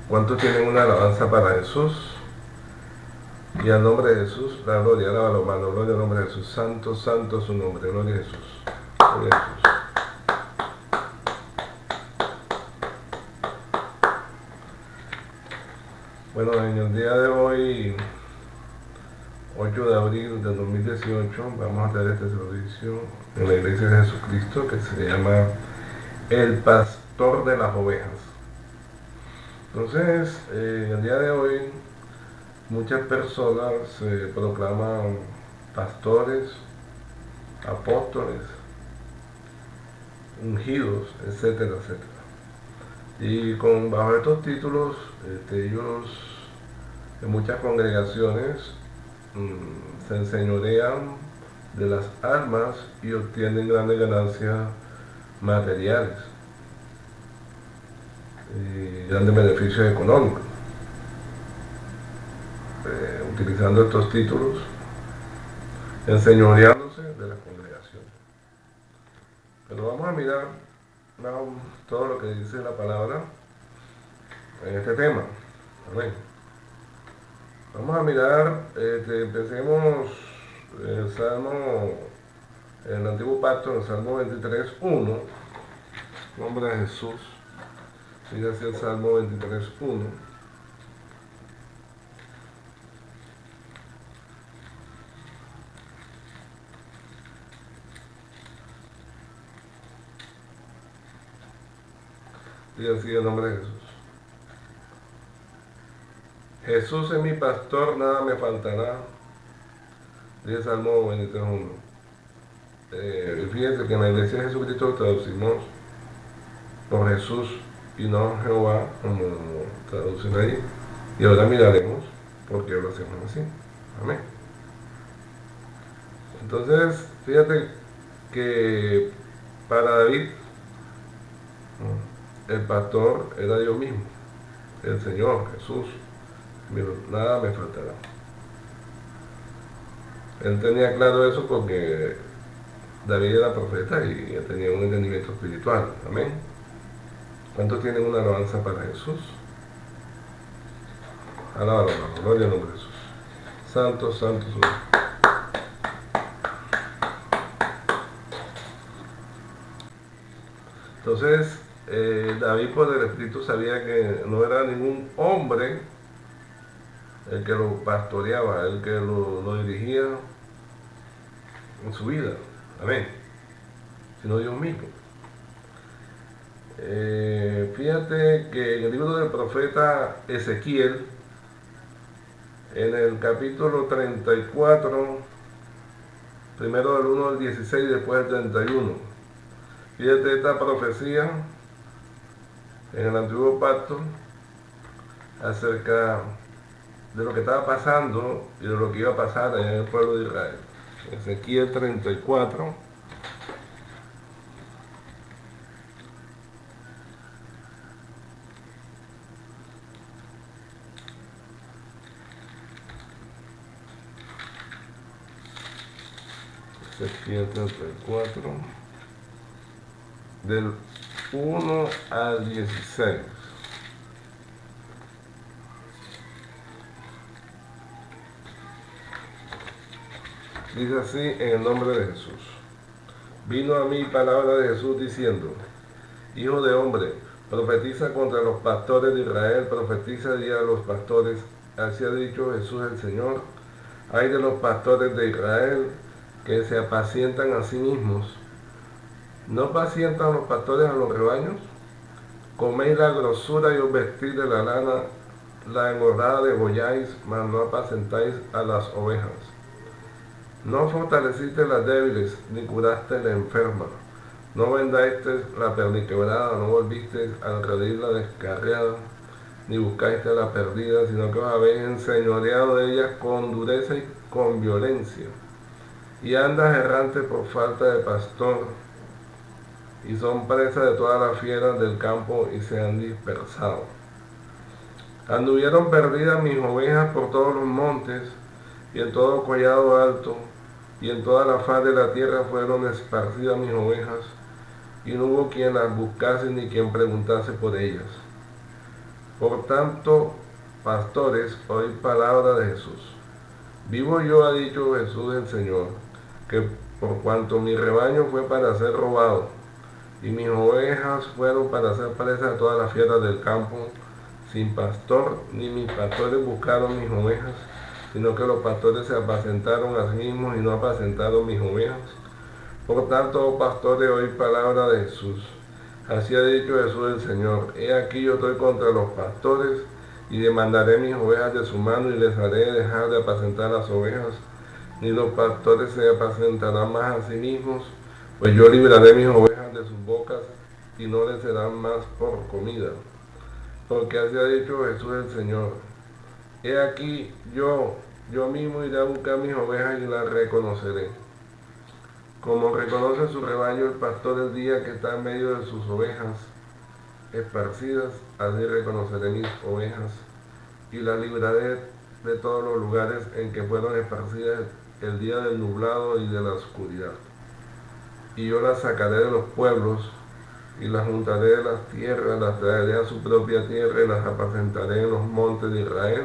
¿Cuántos tienen una alabanza para Jesús? Y al nombre de Jesús, la gloria, alaba lo malo, gloria al nombre de Jesús. Santo, santo es su nombre, gloria a Jesús. Gloria a Jesús. Bueno, en el día de hoy, 8 de abril de 2018, vamos a tener este servicio en la Iglesia de Jesucristo que se llama El Pastor de las Ovejas. Entonces, el día de hoy, muchas personas se proclaman pastores, apóstoles, ungidos, etcétera, etcétera. Y bajo estos títulos, ellos en muchas congregaciones se enseñorean de las almas y obtienen grandes ganancias materiales y grandes beneficios económicos. Utilizando estos títulos, enseñoreándose de las congregaciones. Pero vamos a mirar todo lo que dice la palabra en este tema. Amén. Vamos a mirar, empecemos el Salmo, en el Antiguo Pacto, en el Salmo 23.1, nombre de Jesús, sigue así el Salmo 23.1. Sigue así el nombre de Jesús. Jesús es mi pastor, nada me faltará. Dice Salmo 23.1. Fíjense que en la Iglesia de Jesucristo traducimos por Jesús y no Jehová, como traducen ahí. Y ahora miraremos por qué lo hacemos así. Amén. Entonces, fíjate que para David, el pastor era Dios mismo, el Señor, Jesús. Nada me faltará. Él tenía claro eso porque David era profeta y él tenía un entendimiento espiritual. Amén. ¿Cuántos tienen una alabanza para Jesús? Alaba, gloria al nombre de Jesús. Santo, santo su nombre. Entonces, David por el Espíritu sabía que no era ningún hombre el que lo pastoreaba, el que lo dirigía en su vida. Amén. Sino Dios mismo. Fíjate que en el libro del profeta Ezequiel, en el capítulo 34, primero del 1 al 16 y después del 31, fíjate esta profecía en el Antiguo Pacto acerca de lo que estaba pasando y de lo que iba a pasar en el pueblo de Israel. Ezequiel 34. Ezequiel 34, del 1 al 16. Dice así en el nombre de Jesús. Vino a mí palabra de Jesús diciendo: Hijo de hombre, profetiza contra los pastores de Israel, profetiza y di a los pastores, así ha dicho Jesús el Señor. Ay de los pastores de Israel, que se apacientan a sí mismos. ¿No pacientan los pastores a los rebaños? Coméis la grosura y os vestís de la lana, la engordada degolláis, mas no apacentáis a las ovejas. No fortaleciste las débiles, ni curaste la enferma. No vendaste la perniquebrada, no volvisteis a redir la descarriada, ni buscaste a la perdida, sino que os habéis enseñoreado de ellas con dureza y con violencia. Y andas errante por falta de pastor, y son presa de todas las fieras del campo y se han dispersado. Anduvieron perdidas mis ovejas por todos los montes, y en todo collado alto, y en toda la faz de la tierra fueron esparcidas mis ovejas, y no hubo quien las buscase ni quien preguntase por ellas. Por tanto, pastores, oíd palabra de Jesús. Vivo yo, ha dicho Jesús el Señor, que por cuanto mi rebaño fue para ser robado, y mis ovejas fueron para ser presas de todas las fieras del campo, sin pastor, ni mis pastores buscaron mis ovejas, sino que los pastores se apacentaron a sí mismos y no apacentaron mis ovejas. Por tanto, oh pastores, oíd palabra de Jesús. Así ha dicho Jesús el Señor: he aquí yo estoy contra los pastores, y demandaré mis ovejas de su mano, y les haré dejar de apacentar las ovejas, ni los pastores se apacentarán más a sí mismos, pues yo libraré mis ovejas de sus bocas, y no les serán más por comida. Porque así ha dicho Jesús el Señor: he aquí yo mismo iré a buscar mis ovejas y las reconoceré. Como reconoce su rebaño el pastor el día que está en medio de sus ovejas esparcidas, así reconoceré mis ovejas y las libraré de todos los lugares en que fueron esparcidas el día del nublado y de la oscuridad. Y yo las sacaré de los pueblos y las juntaré de las tierras, las traeré a su propia tierra y las apacentaré en los montes de Israel,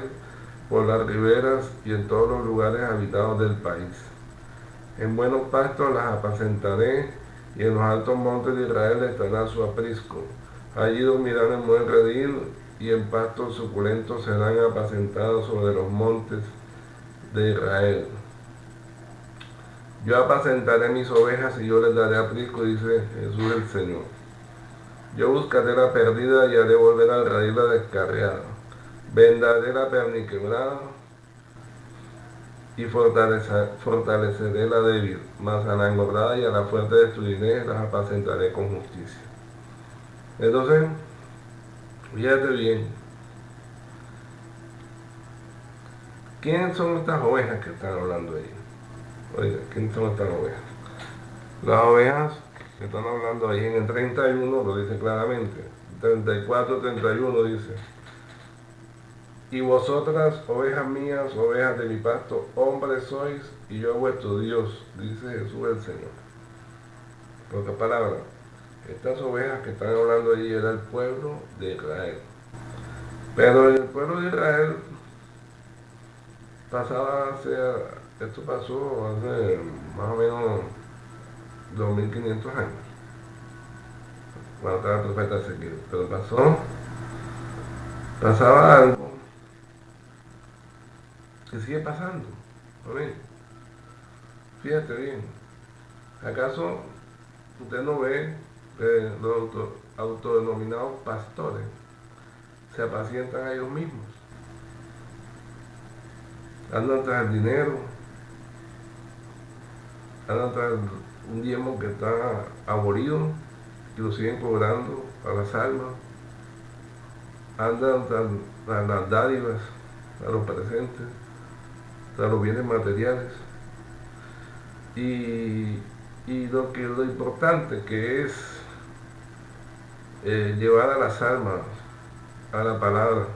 por las riberas y en todos los lugares habitados del país. En buenos pastos las apacentaré, y en los altos montes de Israel estará su aprisco. Allí dormirán en buen redil, y en pastos suculentos serán apacentados sobre los montes de Israel. Yo apacentaré mis ovejas y yo les daré aprisco, dice Jesús el Señor. Yo buscaré la perdida y haré volver al redil la descarriada. Vendaré la perniquebrada y fortaleceré la débil, mas a la engordada y a la fuerte destruiré, las apacentaré con justicia. Entonces, fíjate bien, ¿quiénes son estas ovejas que están hablando ahí? Oiga, ¿quiénes son estas ovejas? Las ovejas que están hablando ahí en el 31 lo dice claramente, 34, 31 dice: y vosotras, ovejas mías, ovejas de mi pasto, hombres sois, y yo vuestro Dios, dice Jesús el Señor. Por otras palabras, estas ovejas que están hablando allí era el pueblo de Israel. Pero en el pueblo de Israel esto pasó hace más o menos 2500 años, cuando estaba el profeta Ezequiel. Pero pasaba algo que sigue pasando. Amén. Fíjate bien, ¿acaso usted no ve que los autodenominados pastores se apacientan a ellos mismos? Andan tras el dinero, andan tras un diezmo que está abolido y lo siguen cobrando a las almas, andan tras las dádivas, a los presentes, tras los bienes materiales, y lo importante que es llevar a las almas a la palabra,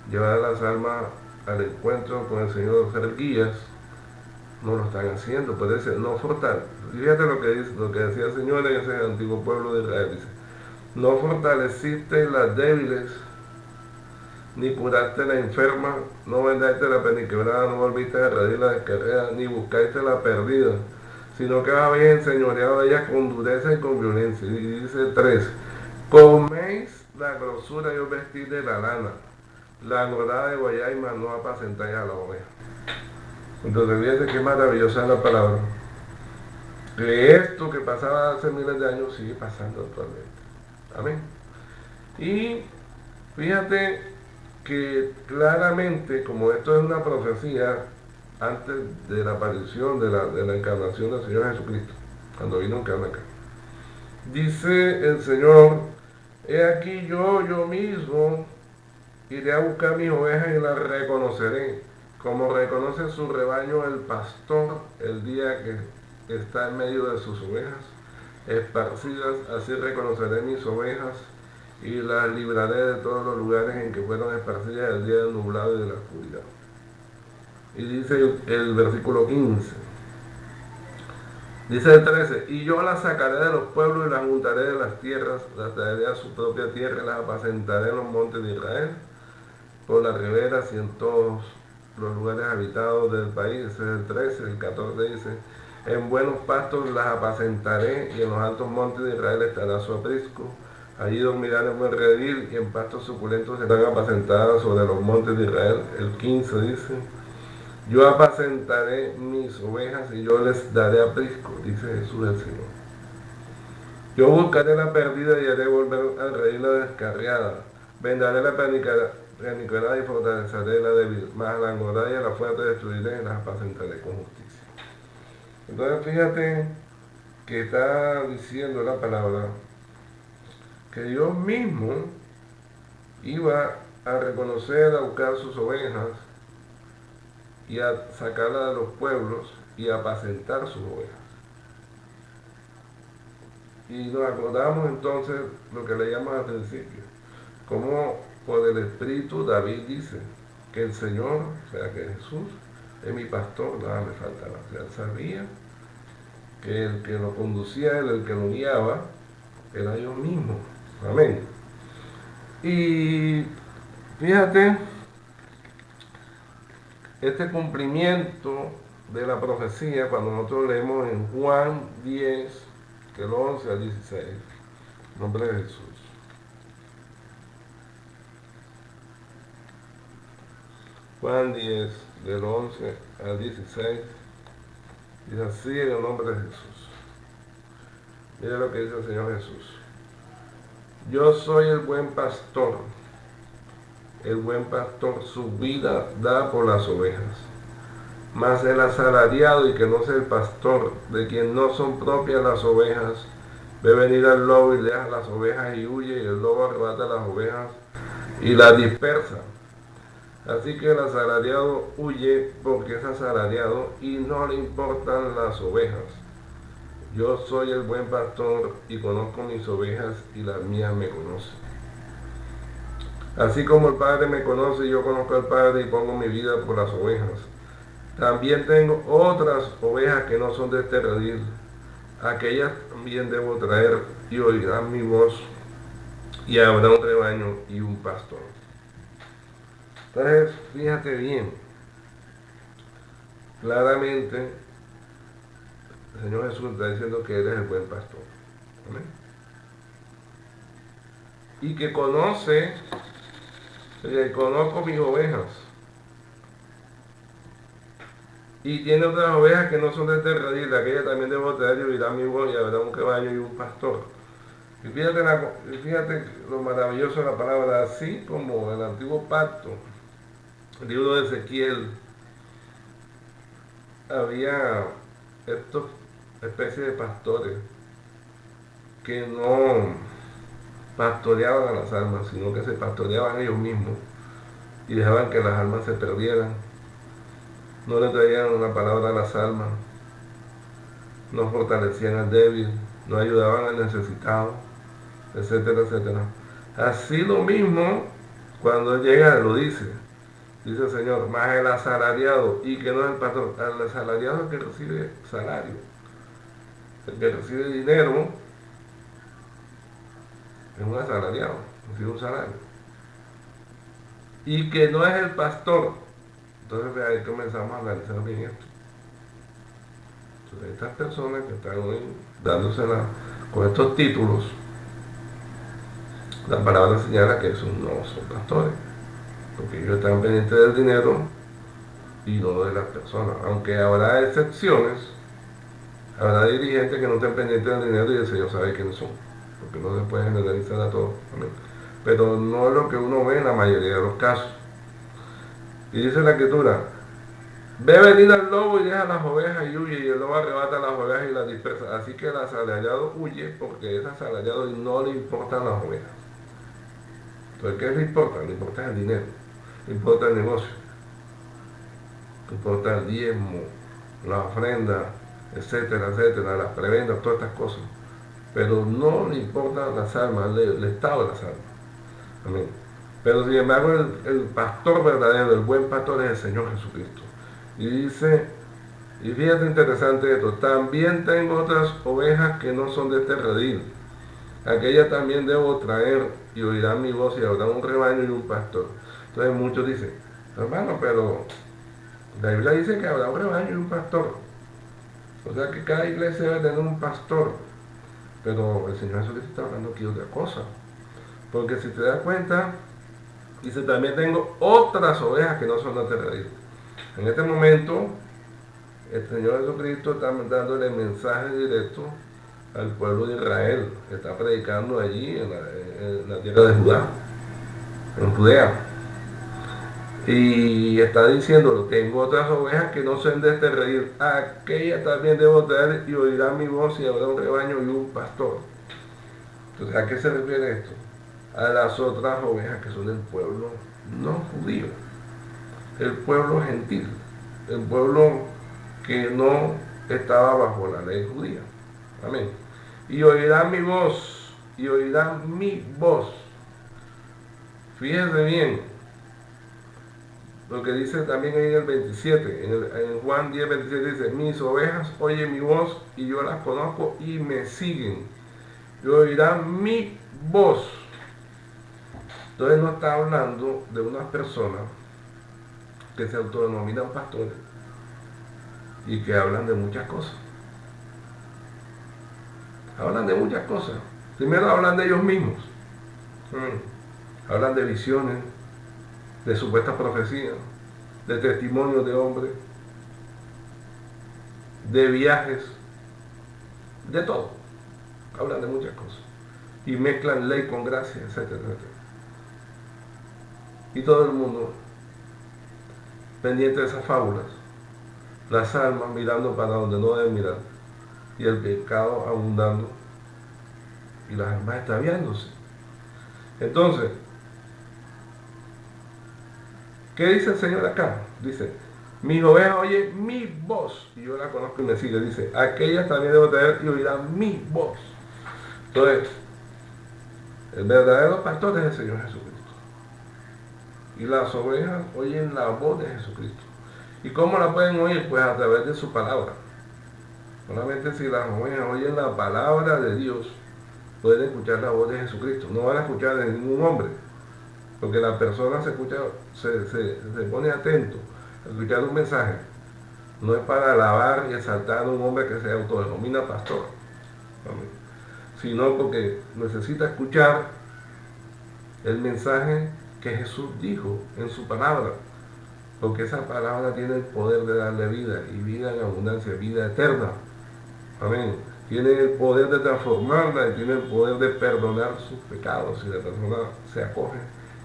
llevar a las almas al encuentro con el Señor, ser guías, no lo están haciendo. Puede ser, no fortalecer. Fíjate lo que decía el Señor en ese antiguo pueblo de Israel, dice: no fortaleciste las débiles, ni curaste la enferma, no vendaste la perniquebrada, no volviste a redir la descarriada, ni buscaste la perdida, sino que habéis enseñoreado a ella con dureza y con violencia. Y dice 3: coméis la grosura y os vestís de la lana, la engordada de guayáis, mas no apacentáis a la oveja. Entonces fíjense qué maravillosa es la palabra, que esto que pasaba hace miles de años sigue pasando actualmente. Amén. Y fíjate que claramente, como esto es una profecía antes de la aparición de la encarnación del Señor Jesucristo, cuando vino en carne acá, dice el Señor: he aquí yo mismo iré a buscar mis ovejas y las reconoceré, como reconoce su rebaño el pastor el día que está en medio de sus ovejas esparcidas, así reconoceré mis ovejas y las libraré de todos los lugares en que fueron esparcidas el día del nublado y de la oscuridad. Y dice el versículo 15, dice el 13: y yo las sacaré de los pueblos y las juntaré de las tierras, las traeré a su propia tierra y las apacentaré en los montes de Israel, por las riberas y en todos los lugares habitados del país. Ese es el 13, el 14 dice, en buenos pastos las apacentaré y en los altos montes de Israel estará su aprisco. Allí dormirán en buen redil y en pastos suculentos serán apacentadas sobre los montes de Israel. El 15 dice, yo apacentaré mis ovejas y yo les daré aprisco, dice Jesús el Señor. Yo buscaré la perdida y haré volver al redil la descarriada. Vendaré la paniquerada y fortaleceré la débil, mas a la engordada y a la fuerte destruiré y las apacentaré con justicia. Entonces fíjate que está diciendo la palabra que Dios mismo iba a reconocer, a buscar sus ovejas y a sacarlas de los pueblos y a apacentar sus ovejas. Y nos acordamos entonces lo que leíamos al principio, como por el Espíritu David dice que el Señor, o sea que Jesús, es mi pastor, nada me faltará. O sea, él sabía que el que lo conducía, el que lo guiaba, era Dios mismo. Amén. Y fíjate, este cumplimiento de la profecía, cuando nosotros leemos en Juan 10, del 11 al 16, en nombre de Jesús. Juan 10, del 11 al 16, dice así en el nombre de Jesús. Mira lo que dice el Señor Jesús. Yo soy el buen pastor. El buen pastor su vida da por las ovejas. Mas el asalariado y que no es el pastor, de quien no son propias las ovejas, ve venir al lobo y deja las ovejas y huye, y el lobo arrebata las ovejas y las dispersa. Así que el asalariado huye porque es asalariado y no le importan las ovejas. Yo soy el buen pastor y conozco mis ovejas y las mías me conocen. Así como el Padre me conoce, yo conozco al Padre y pongo mi vida por las ovejas. También tengo otras ovejas que no son de este redil. Aquellas también debo traer y oirán mi voz y habrá un rebaño y un pastor. Entonces, fíjate bien, claramente el Señor Jesús está diciendo que Él es el buen pastor. ¿Amén? Y que conozco mis ovejas. Y tiene otras ovejas que no son de este redil, aquella también debo traer y oirá mi voz y habrá un rebaño y un pastor. Y fíjate lo maravilloso de la palabra, así como el antiguo pacto, el libro de Ezequiel, había estos especies de pastores que no pastoreaban a las almas, sino que se pastoreaban ellos mismos y dejaban que las almas se perdieran. No le traían una palabra a las almas, no fortalecían al débil, no ayudaban al necesitado, etcétera, etcétera. Así lo mismo, cuando Él llega, lo dice el Señor, más el asalariado, y que no es el patrón, el asalariado es el que recibe salario, el que recibe dinero, es un asalariado, recibe un salario. Y que no es el pastor. Entonces ahí comenzamos a analizar bien esto. Entonces estas personas que están hoy dándosela con estos títulos, la palabra señala que esos no son pastores, porque ellos están pendientes del dinero y no de las personas. Aunque habrá excepciones, habrá dirigentes que no estén pendientes del dinero y el Señor sabe quiénes son, porque no se puede generalizar a todos. Pero no es lo que uno ve en la mayoría de los casos. Y dice la Escritura, ve venir al lobo y deja las ovejas y huye, y el lobo arrebata las ovejas y las dispersa. Así que el asalariado huye porque es asalariado y no le importan las ovejas. Entonces, ¿qué le importa? Le importa el dinero, le importa el negocio, le importa el diezmo, la ofrenda, etcétera, etcétera, las prebendas, todas estas cosas. Pero no le importan las almas, el estado de las almas. Amén. Pero sin embargo el pastor verdadero, el buen pastor es el Señor Jesucristo. Y dice, y fíjate interesante esto, también tengo otras ovejas que no son de este redil. Aquellas también debo traer y oirán mi voz y habrá un rebaño y un pastor. Entonces muchos dicen, hermano, pero la Biblia dice que habrá un rebaño y un pastor. O sea que cada iglesia debe tener un pastor. Pero el Señor Jesucristo está hablando aquí de otra cosa. Porque si te das cuenta, dice, también tengo otras ovejas que no son de este redil. En este momento, el Señor Jesucristo está dándole mensaje directo al pueblo de Israel, que está predicando allí en la tierra de Judá, en Judea. Y está diciéndolo, tengo otras ovejas que no son de este redil, aquellas también debo traer y oirán mi voz y habrá un rebaño y un pastor. Entonces, ¿a qué se refiere esto? A las otras ovejas que son del pueblo no judío, el pueblo gentil, el pueblo que no estaba bajo la ley judía. Amén. Y oirán mi voz, y oirán mi voz. Fíjense bien, lo que dice también ahí en el 27, en Juan 10, 27 dice, mis ovejas oyen mi voz y yo las conozco y me siguen. Y oirán mi voz. Entonces no está hablando de unas personas que se autodenominan pastores y que hablan de muchas cosas. Hablan de muchas cosas. Primero hablan de ellos mismos. Hablan de visiones, de supuestas profecías, de testimonios de hombres, de viajes, de todo. Hablan de muchas cosas. Y mezclan ley con gracia, etcétera, etcétera. Y todo el mundo pendiente de esas fábulas, las almas mirando para donde no deben mirar, y el pecado abundando, y las almas extraviándose. Entonces, ¿qué dice el Señor acá? Dice, mis ovejas oyen mi voz, y yo la conozco y me sigue. Dice, aquellas también debo traer y oirán mi voz. Entonces, el verdadero pastor es el Señor Jesucristo. Y las ovejas oyen la voz de Jesucristo. ¿Y cómo la pueden oír? Pues a través de su palabra. Solamente si las ovejas oyen la palabra de Dios, pueden escuchar la voz de Jesucristo. No van a escuchar de ningún hombre. Porque la persona se pone atento a escuchar un mensaje. No es para alabar y exaltar a un hombre que se autodenomina pastor. Sino porque necesita escuchar el mensaje que Jesús dijo en su palabra, porque esa palabra tiene el poder de darle vida, y vida en abundancia, vida eterna. Amén. Tiene el poder de transformarla y tiene el poder de perdonar sus pecados si la persona se acoge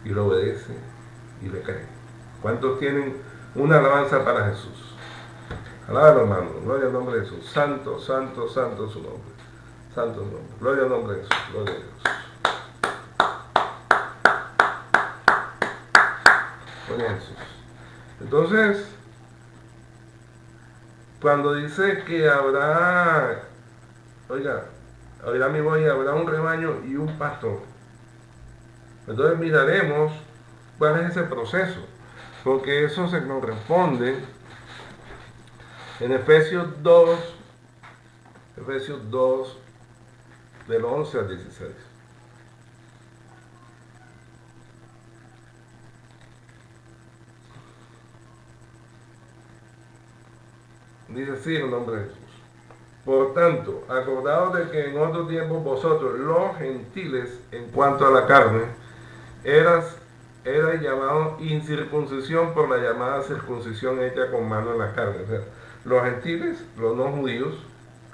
y lo obedece y le cree. ¿Cuántos tienen una alabanza para Jesús? Alaba, hermano, gloria al nombre de Jesús. Santo, santo, santo es su nombre. Santo es su nombre. Gloria al nombre de Jesús. Gloria a Dios. Gloria a Jesús. Entonces, cuando dice que habrá, oirá mi voz y habrá un rebaño y un pastor, entonces miraremos cuál es ese proceso, porque eso se corresponde en Efesios 2, del 11 al 16. Dice así el nombre de Jesús. Por tanto, acordaos de que en otro tiempo vosotros, los gentiles, en cuanto a la carne, erais llamados incircuncisión por la llamada circuncisión hecha con mano en la carne. O sea, los gentiles, los no judíos,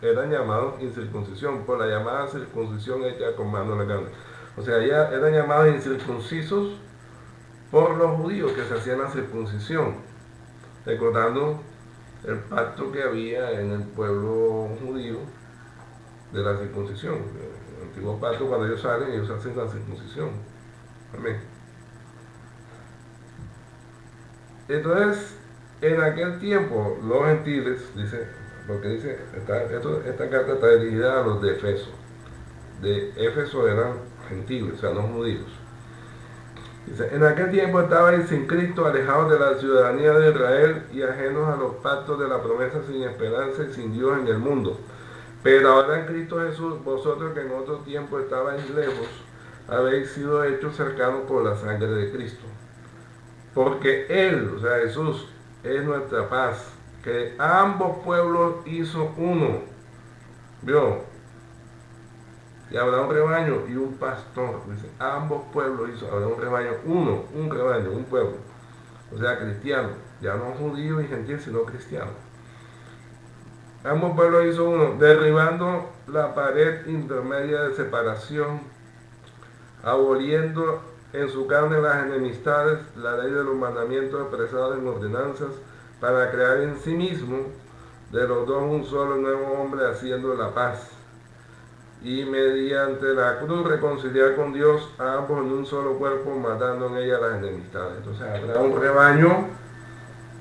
eran llamados incircuncisión por la llamada circuncisión hecha con mano en la carne. O sea, ya eran llamados incircuncisos por los judíos que se hacían la circuncisión, recordando el pacto que había en el pueblo judío de la circuncisión. El antiguo pacto, cuando ellos salen, ellos hacen la circuncisión. Amén. Entonces, en aquel tiempo, los gentiles, dice, porque dice, esta carta está dirigida a los de Éfeso. De Éfeso eran gentiles, o sea, no judíos. Dice, en aquel tiempo estabais sin Cristo, alejados de la ciudadanía de Israel y ajenos a los pactos de la promesa, sin esperanza y sin Dios en el mundo. Pero ahora en Cristo Jesús, vosotros que en otro tiempo estabais lejos, habéis sido hechos cercanos por la sangre de Cristo, Porque Él, o sea, Jesús, es nuestra paz, que ambos pueblos hizo uno. ¿Vio? Y habrá un rebaño y un pastor. Dice, ambos pueblos hizo, habrá un rebaño, uno, un rebaño, un pueblo. O sea, cristiano, ya no judío y gentil, sino cristiano. Ambos pueblos hizo uno, derribando la pared intermedia de separación, aboliendo en su carne las enemistades, la ley de los mandamientos expresados en ordenanzas, para crear en sí mismo de los dos un solo nuevo hombre, haciendo la paz, y mediante la cruz reconciliar con Dios a ambos en un solo cuerpo, matando en ella las enemistades. Entonces habrá un rebaño,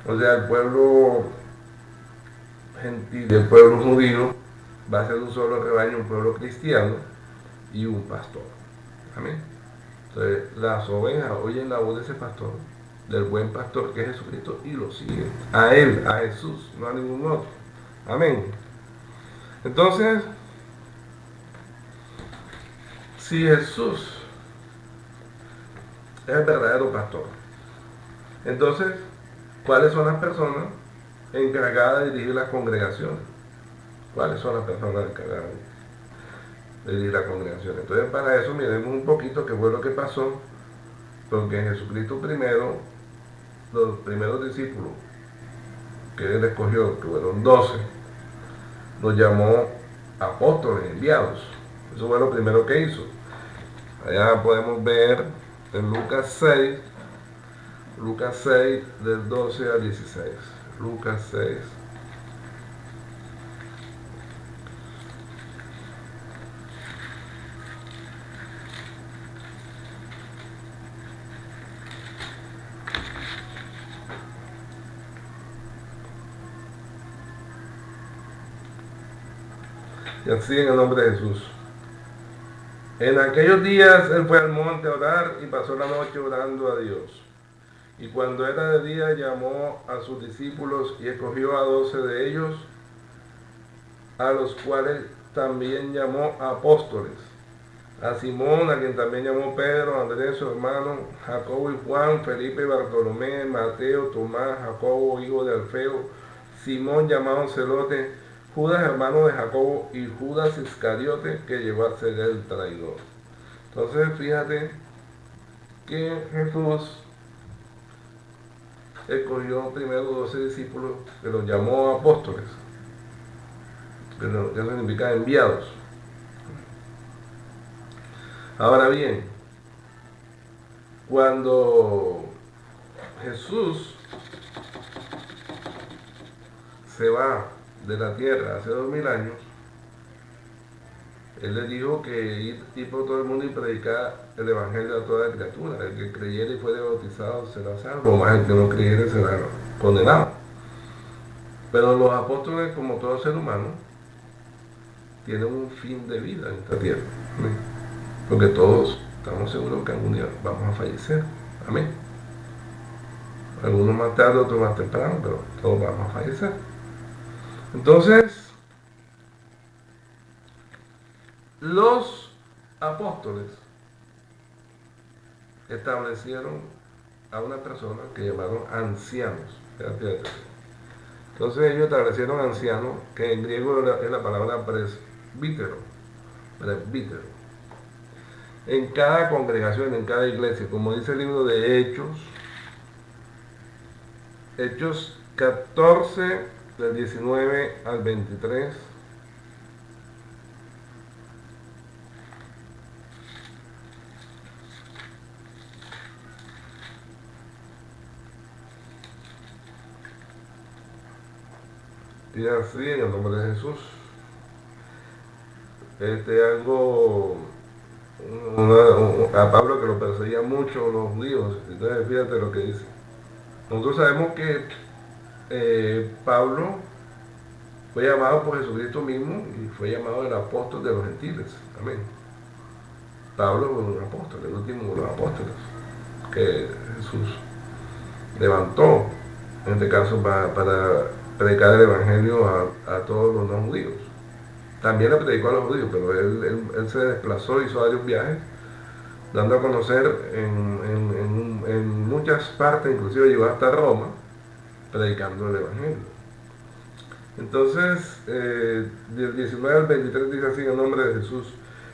o sea, el pueblo gentil, el pueblo judío, va a ser un solo rebaño, un pueblo cristiano y un pastor. Amén. Entonces las ovejas oyen la voz de ese pastor, del buen pastor que es Jesucristo, y lo siguen. A Él, a Jesús, no a ningún otro. Amén. Entonces, si Jesús es el verdadero pastor, entonces, ¿cuáles son las personas encargadas de dirigir las congregaciones? ¿Cuáles son las personas encargadas de dirigir las congregaciones? Entonces, para eso miremos un poquito qué fue lo que pasó, porque Jesucristo primero, los primeros discípulos que Él escogió, que fueron 12, los llamó apóstoles, enviados. Eso fue lo primero que hizo. Allá podemos ver en Lucas 6 del 12 al 16. Lucas 6. Y así en el nombre de Jesús. En aquellos días Él fue al monte a orar y pasó la noche orando a Dios. Y cuando era de día llamó a sus discípulos y escogió a 12 de ellos, a los cuales también llamó apóstoles. A Simón, a quien también llamó Pedro, Andrés su hermano, Jacobo y Juan, Felipe y Bartolomé, Mateo, Tomás, Jacobo, hijo de Alfeo, Simón llamado Celote, Judas, hermano de Jacobo, y Judas Iscariote, que llegó a ser el traidor. Entonces, fíjate que Jesús escogió primero 12 discípulos, que los llamó apóstoles, que eso significa enviados. Ahora bien, cuando Jesús se va de la tierra hace 2000 años, Él les dijo que ir por todo el mundo y predicar el evangelio a toda criatura. El que creyera y fuera bautizado será salvo, más el que no creyera será condenado. Pero los apóstoles, como todo ser humano, tienen un fin de vida en esta tierra. Amén. Porque todos estamos seguros que algún día vamos a fallecer. Amén. Algunos más tarde, otros más temprano, pero todos vamos a fallecer. Entonces, los apóstoles establecieron a una persona que llamaron ancianos. Fíjate. Entonces ellos establecieron ancianos, que en griego es la palabra presbítero. Presbítero. En cada congregación, en cada iglesia, como dice el libro de Hechos 14, del 19 al 23. Y así, en el nombre de Jesús. A Pablo, que lo perseguían mucho los judíos. Entonces fíjate lo que dice. Nosotros sabemos que Pablo fue llamado por Jesucristo mismo y fue llamado el apóstol de los gentiles. Amén. Pablo fue un apóstol, el último de los apóstoles que Jesús levantó, en este caso para predicar el evangelio a todos los no judíos. También le predicó a los judíos, pero él se desplazó, hizo varios viajes, dando a conocer en muchas partes, inclusive llegó hasta Roma, predicando el Evangelio. Entonces, del 19 al 23 dice así en el nombre de Jesús.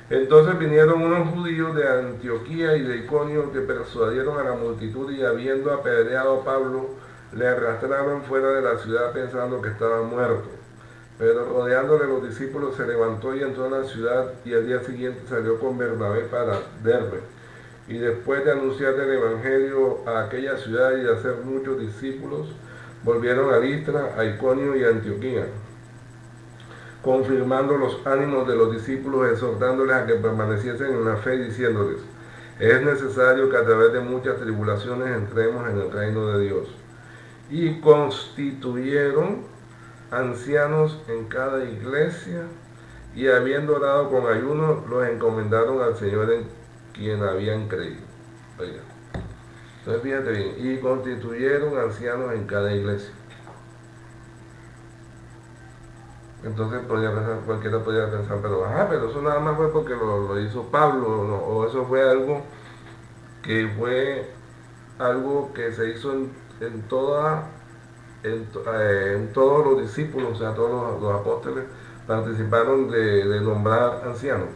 Entonces vinieron unos judíos de Antioquía y de Iconio que persuadieron a la multitud y habiendo apedreado a Pablo, le arrastraron fuera de la ciudad pensando que estaba muerto. Pero rodeándole los discípulos se levantó y entró en la ciudad y al día siguiente salió con Bernabé para Derbe. Y después de anunciar el Evangelio a aquella ciudad y de hacer muchos discípulos, volvieron a Listra, a Iconio y a Antioquía, confirmando los ánimos de los discípulos, exhortándoles a que permaneciesen en la fe, diciéndoles, es necesario que a través de muchas tribulaciones entremos en el reino de Dios. Y constituyeron ancianos en cada iglesia, y habiendo orado con ayuno, los encomendaron al Señor en quien habían creído. Oiga. Entonces fíjate bien, y constituyeron ancianos en cada iglesia. Entonces cualquiera podría pensar, pero eso nada más fue porque lo hizo Pablo, ¿no? O eso fue algo que se hizo en todos los discípulos, o sea, todos los apóstoles participaron de nombrar ancianos.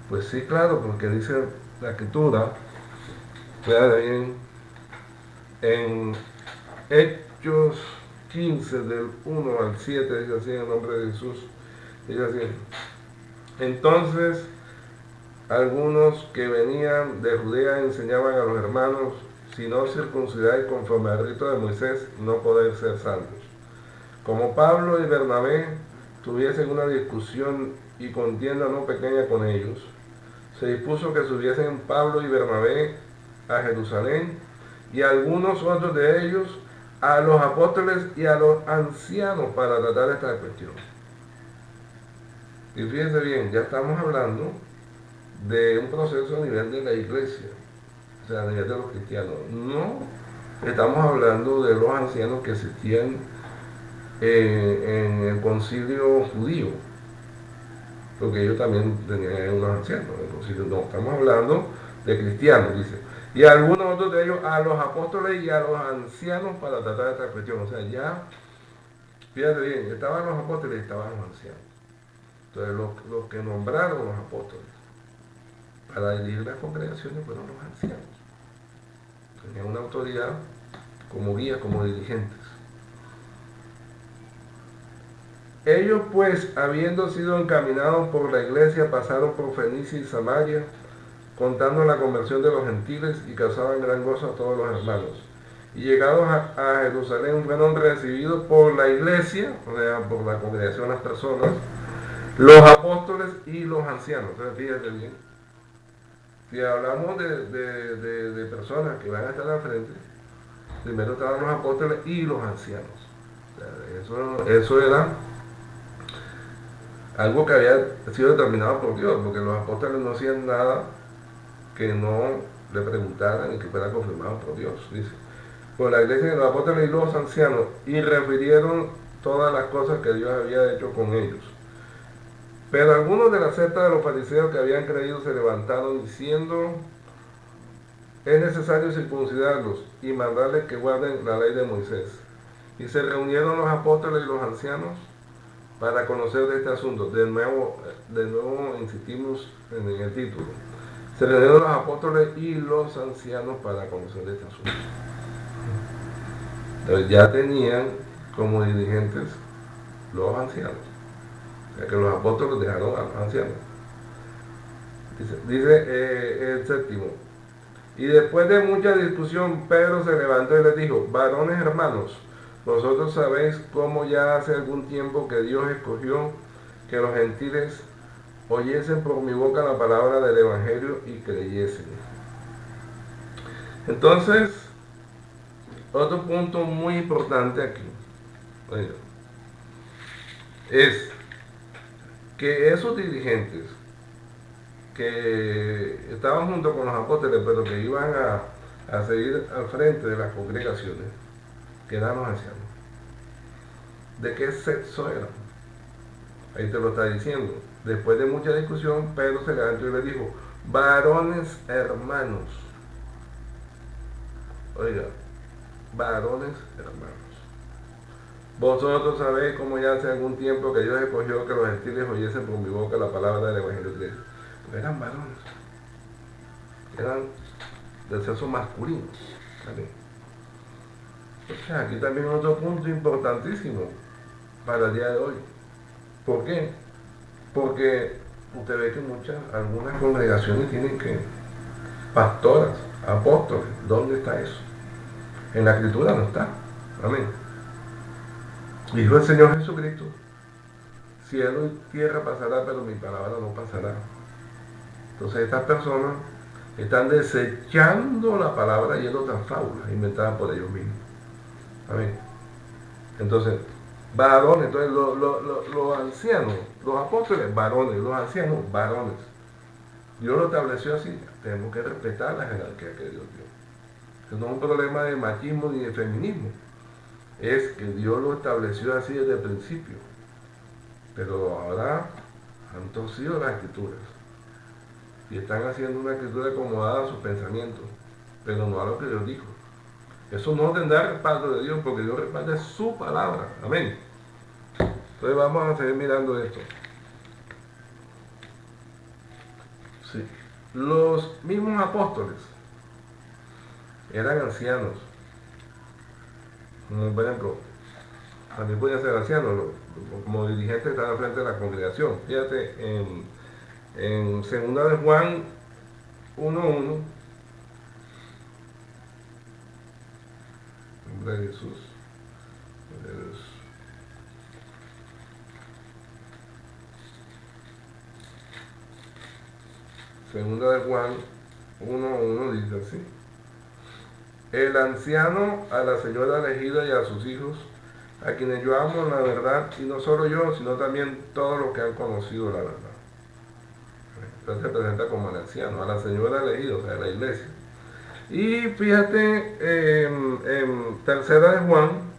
Pues sí, claro, porque dice la Escritura, fíjate bien, en Hechos 15 del 1 al 7, dice así en el nombre de Jesús, dice así, entonces algunos que venían de Judea enseñaban a los hermanos, si no circuncidáis conforme al rito de Moisés, no podéis ser salvos. Como Pablo y Bernabé tuviesen una discusión y contienda no pequeña con ellos, se dispuso que subiesen Pablo y Bernabé a Jerusalén, y algunos otros de ellos a los apóstoles y a los ancianos para tratar esta cuestión. Y fíjense bien, ya estamos hablando de un proceso a nivel de la iglesia, o sea, a nivel de los cristianos. No estamos hablando de los ancianos que existían en el concilio judío, porque ellos también tenían unos ancianos en el concilio. No, estamos hablando de cristianos, dice. Y algunos otros de ellos a los apóstoles y a los ancianos para tratar esta cuestión. O sea, ya, fíjate bien, estaban los apóstoles y estaban los ancianos. Entonces, los que nombraron los apóstoles para dirigir las congregaciones fueron los ancianos. Tenían una autoridad como guías, como dirigentes. Ellos pues, habiendo sido encaminados por la iglesia, pasaron por Fenicia y Samaria, contando la conversión de los gentiles, y causaban gran gozo a todos los hermanos. Y llegados a Jerusalén fueron recibidos por la iglesia, o sea, por la congregación, las personas, los apóstoles y los ancianos. Entonces fíjate bien, si hablamos de personas que van a estar al frente, primero estaban los apóstoles y los ancianos. O sea, eso era algo que había sido determinado por Dios, porque los apóstoles no hacían nada que no le preguntaran y que fuera confirmado por Dios, dice. Por la iglesia de los apóstoles y los ancianos, y refirieron todas las cosas que Dios había hecho con ellos. Pero algunos de la secta de los fariseos que habían creído se levantaron diciendo, es necesario circuncidarlos y mandarles que guarden la ley de Moisés. Y se reunieron los apóstoles y los ancianos para conocer de este asunto. De nuevo insistimos en el título. Se reunieron los apóstoles y los ancianos para conocer de este asunto. Entonces ya tenían como dirigentes los ancianos. O sea que los apóstoles dejaron a los ancianos. Dice el séptimo. Y después de mucha discusión, Pedro se levantó y les dijo, varones hermanos, vosotros sabéis cómo ya hace algún tiempo que Dios escogió que los gentiles oyesen por mi boca la palabra del Evangelio y creyesen. Entonces, otro punto muy importante aquí, oiga, es que esos dirigentes que estaban junto con los apóstoles, pero que iban a seguir al frente de las congregaciones, que eran los ancianos, ¿de qué sexo eran? Ahí te lo está diciendo. Después de mucha discusión, Pedro se levantó y le dijo, varones hermanos. Oiga, varones hermanos. Vosotros sabéis como ya hace algún tiempo que Dios escogió que los gentiles oyesen por mi boca la palabra del Evangelio de Cristo. Porque eran varones, eran del sexo masculino. ¿Vale? O sea, aquí también otro punto importantísimo para el día de hoy. ¿Por qué? Porque usted ve que algunas congregaciones tienen que pastoras, apóstoles. ¿Dónde está eso? En la escritura no está. Amén. Dijo el Señor Jesucristo: cielo y tierra pasará, pero mi palabra no pasará. Entonces estas personas están desechando la palabra y yendo tras fábulas inventadas por ellos mismos. Amén. Entonces, varones, entonces los ancianos, los apóstoles, varones, los ancianos, varones. Dios lo estableció así. Tenemos que respetar la jerarquía que Dios dio. Eso no es un problema de machismo ni de feminismo. Es que Dios lo estableció así desde el principio. Pero ahora han torcido las escrituras. Y están haciendo una escritura acomodada a sus pensamientos. Pero no a lo que Dios dijo. Eso no tendrá respaldo de Dios, porque Dios respalda su palabra. Amén. Entonces vamos a seguir mirando esto. Sí. Los mismos apóstoles eran ancianos. Como por ejemplo, también podía ser anciano, como dirigente estaba al frente de la congregación. Fíjate, en 2 de Juan 1:1, nombre de Jesús. Segunda de Juan 1:1 dice así: el anciano a la señora elegida y a sus hijos, a quienes yo amo en la verdad, y no solo yo, sino también todos los que han conocido la verdad. Entonces se presenta como el anciano, a la señora elegida, o sea, a la iglesia. Y fíjate, en tercera de Juan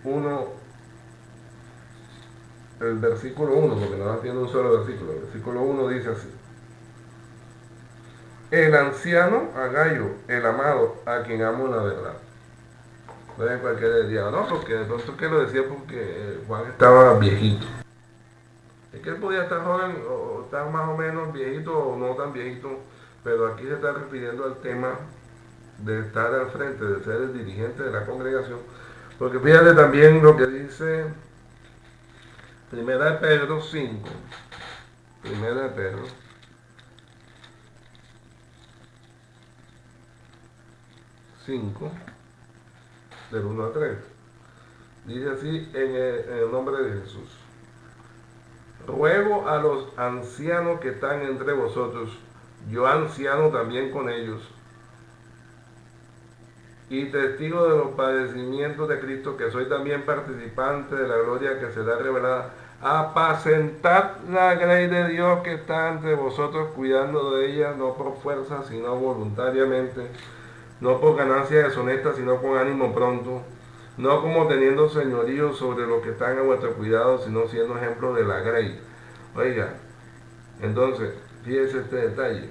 1, el versículo 1, porque no tiene un solo versículo, el versículo 1 dice así: el anciano a Gallo, el amado, a quien amo en la verdad. No es cualquier día, no, porque de pronto que lo decía porque Juan estaba viejito. Es que él podía estar joven o estar más o menos viejito o no tan viejito, pero aquí se está refiriendo al tema de estar al frente, de ser el dirigente de la congregación. Porque fíjate también lo que dice Primera de Pedro 5. Primera de Pedro 5, del 1 al 3. Dice así en el nombre de Jesús: ruego a los ancianos que están entre vosotros, yo anciano también con ellos, y testigo de los padecimientos de Cristo, que soy también participante de la gloria que será revelada, apacentad la grey de Dios que está entre vosotros, cuidando de ella, no por fuerza, sino voluntariamente, no por ganancia deshonesta, sino con ánimo pronto, no como teniendo señorío sobre los que están a vuestro cuidado, sino siendo ejemplo de la grey. Oiga, entonces, fíjese este detalle.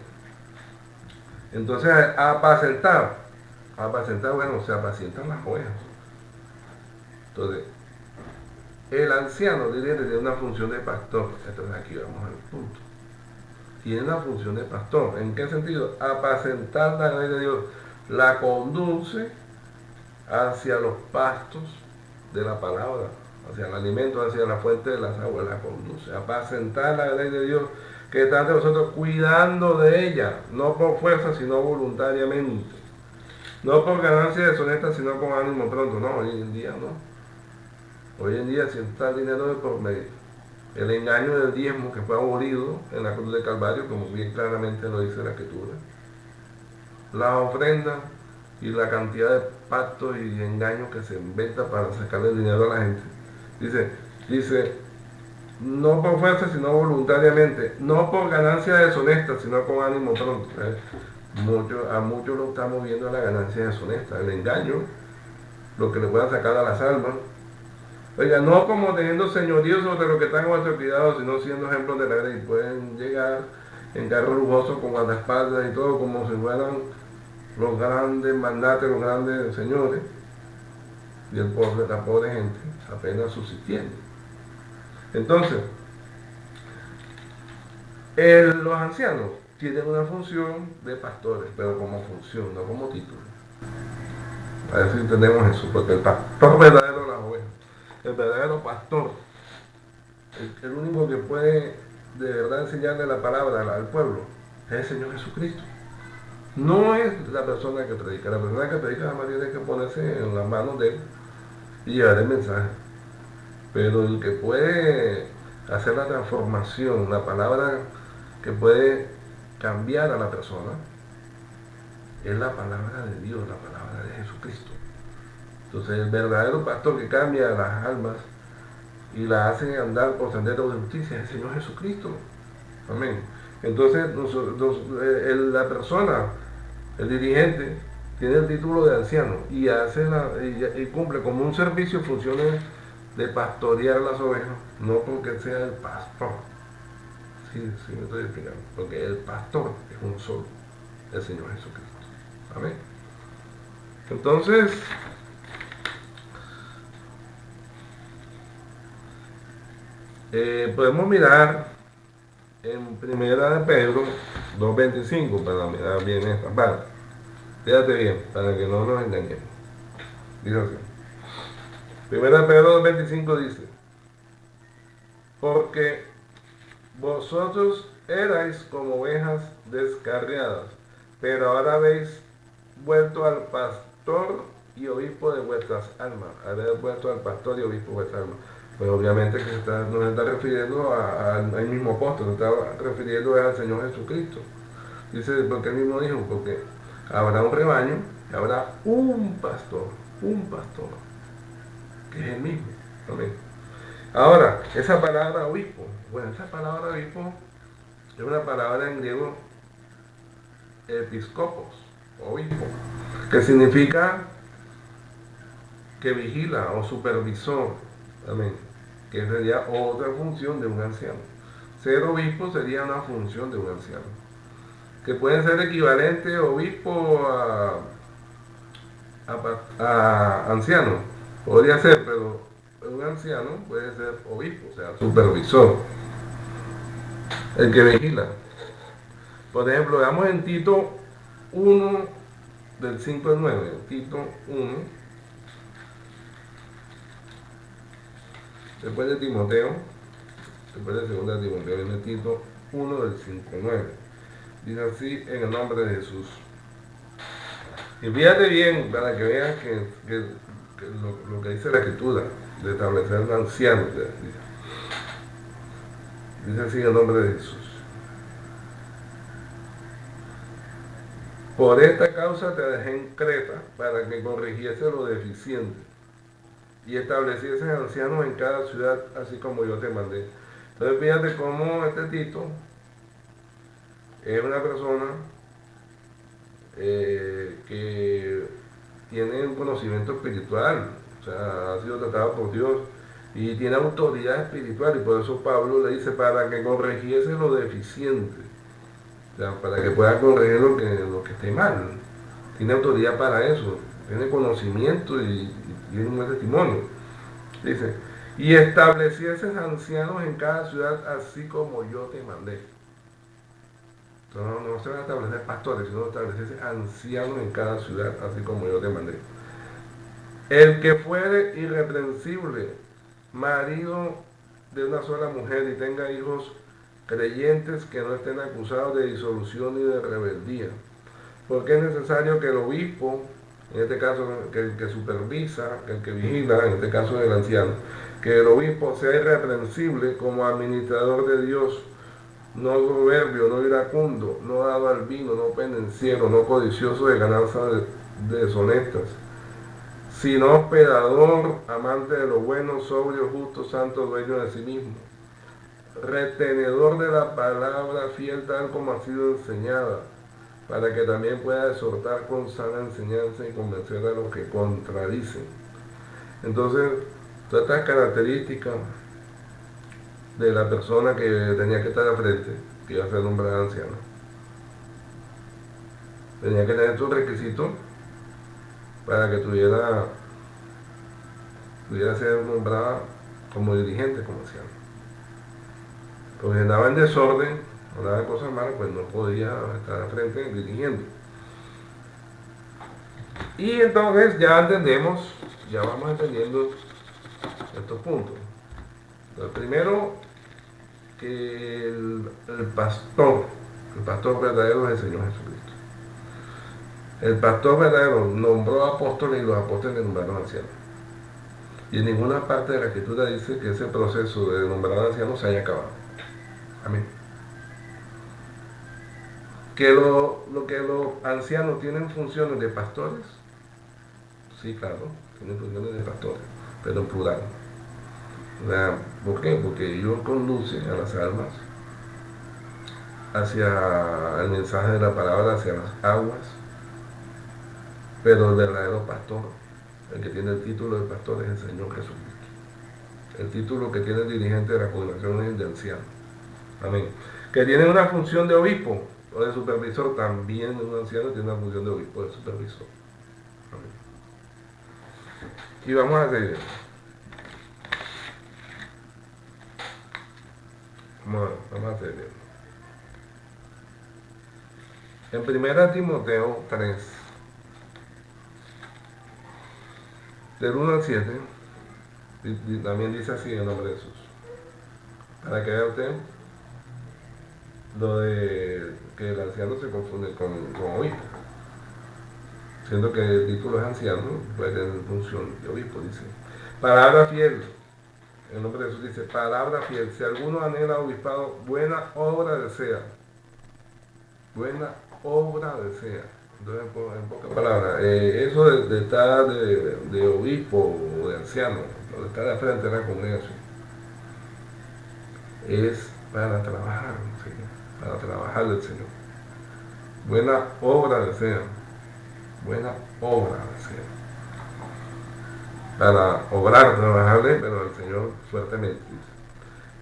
Entonces, apacentar, bueno, se apacientan las ovejas. Entonces, el anciano tiene una función de pastor. Entonces, aquí vamos al punto. Tiene una función de pastor. ¿En qué sentido? Apacentar la grey de Dios. La conduce hacia los pastos de la palabra, hacia el alimento, hacia la fuente de las aguas, la conduce. Apacentar la grey de Dios que está ante vosotros, cuidando de ella, no por fuerza, sino voluntariamente. No por ganancia deshonesta, sino con ánimo pronto. No, hoy en día no. Hoy en día, si está el dinero de por medio, el engaño del diezmo que fue abolido en la cruz de Calvario, como bien claramente lo dice la Escritura, la ofrenda y la cantidad de pactos y engaños que se inventa para sacarle el dinero a la gente. Dice, no por fuerza, sino voluntariamente, no por ganancia deshonesta, sino con ánimo pronto. A muchos lo estamos viendo la ganancia deshonesta, el engaño, lo que le puedan sacar a las almas. Oiga, no como teniendo señorío sobre lo que están a vuestro cuidado, sino siendo ejemplos de la ley. Pueden llegar en carro lujoso con guardaespaldas y todo, como si fueran los grandes magnates, los grandes señores, y la pobre gente apenas subsistiendo. Entonces, los ancianos tienen una función de pastores, pero como función, no como título. A ver si entendemos eso, porque el pastor verdadero de las ovejas, el verdadero pastor, el único que puede de verdad enseñarle la palabra al pueblo, es el Señor Jesucristo. No es la persona que predica, la persona que predica además tiene que ponerse en las manos de él y llevar el mensaje. Pero el que puede hacer la transformación, la palabra que puede cambiar a la persona, es la palabra de Dios, la palabra de Jesucristo. Entonces el verdadero pastor que cambia las almas y la hace andar por senderos de justicia es el Señor Jesucristo. Amén. Entonces la persona, el dirigente, tiene el título de anciano y hace y cumple como un servicio funciones de pastorear las ovejas, no porque sea el pastor. Sí, me estoy explicando. Porque el pastor es un solo, el Señor Jesucristo. Amén. Entonces, podemos mirar en Primera de Pedro 2.25 para mirar bien esta parte. Fíjate bien, para que no nos engañemos. Dice así. Primera de Pedro 2.25 dice: porque vosotros erais como ovejas descarriadas, pero ahora habéis vuelto al pastor y obispo de vuestras almas. Habéis vuelto al pastor y obispo de vuestras almas. Pues obviamente que no se está refiriendo al mismo apóstol, se está refiriendo al Señor Jesucristo. Dice, porque él mismo dijo, porque habrá un rebaño y habrá un pastor, que es el mismo. Amén. Ahora, esa palabra obispo, esa palabra obispo es una palabra en griego episcopos, obispo, que significa que vigila o supervisor. Amén. Que sería otra función de un anciano. Ser obispo sería una función de un anciano. Que pueden ser equivalente obispo a anciano. Podría ser, pero un anciano puede ser obispo, o sea, supervisor. El que vigila. Por ejemplo, veamos en Tito 1, del 5 al 9. Tito 1. Después de Timoteo, después de 2 de Timoteo, viene Tito 1 del 5 al 9. Dice así, en el nombre de Jesús. Y fíjate bien, para que veas que lo que dice la Escritura, de establecer ancianos, dice así en el nombre de Jesús. Por esta causa te dejé en Creta, para que corrigiese lo deficiente y estableciese ancianos en cada ciudad, así como yo te mandé. Entonces fíjate cómo este Tito es una persona que tiene un conocimiento espiritual, o sea, ha sido tratado por Dios y tiene autoridad espiritual, y por eso Pablo le dice para que corrigiese lo deficiente, o sea, para que pueda corregir lo que esté mal. Tiene autoridad para eso, tiene conocimiento y tiene un buen testimonio. Dice, y establecieses ancianos en cada ciudad, así como yo te mandé. Entonces, no se van a establecer pastores, sino establecieses ancianos en cada ciudad, así como yo te mandé. El que fuere irreprensible, marido de una sola mujer, y tenga hijos creyentes que no estén acusados de disolución ni de rebeldía. Porque es necesario que el obispo, en este caso que el que supervisa, el que vigila, en este caso el anciano, que el obispo sea irreprensible como administrador de Dios, no soberbio, no iracundo, no dado al vino, no pendenciero, no codicioso de ganancias deshonestas, sino hospedador, amante de lo bueno, sobrio, justo, santo, dueño de sí mismo, retenedor de la palabra, fiel tal como ha sido enseñada, para que también pueda exhortar con sana enseñanza y convencer a los que contradicen. Entonces, todas estas características de la persona que tenía que estar al frente, que iba a ser nombrada anciana, tenía que tener sus requisitos para que pudiera ser nombrada como dirigente, como anciano. Porque si andaba en desorden, andaba en cosas malas, pues no podía estar al frente dirigiendo. Y entonces ya entendemos, ya vamos entendiendo estos puntos. Entonces, primero, que el pastor verdadero es el Señor Jesucristo. El pastor verdadero nombró apóstoles y los apóstoles nombraron ancianos. Y en ninguna parte de la escritura dice que ese proceso de nombrar ancianos se haya acabado. Amén. Que los ancianos tienen funciones de pastores, sí, claro, tienen funciones de pastores, pero en plural. ¿Por qué? Porque ellos conducen a las almas hacia el mensaje de la palabra, hacia las aguas, pero el verdadero pastor, el que tiene el título de pastor, es el Señor Jesucristo. El título que tiene el dirigente de la congregación es el de anciano. Amén. Que tiene una función de obispo o de supervisor, también un anciano tiene una función de obispo, de supervisor. Amén. Y vamos a seguir. Vamos a seguir. En 1 Timoteo 3, del 1 al 7, también dice así en el nombre de Jesús. Para que vea usted lo de que el anciano se confunde con obispo. Siendo que el título es anciano, puede tener función de obispo, dice. Palabra fiel. El nombre de Jesús dice, palabra fiel. Si alguno anhela obispado, buena obra desea. Buena obra desea. Entonces, en pocas palabras, eso de estar de obispo o de anciano, de estar de frente de la congregación, es para trabajar, Señor, para trabajar del Señor. Buena obra desea. Buena obra desea. Para obrar, trabajarle, pero el Señor fuertemente.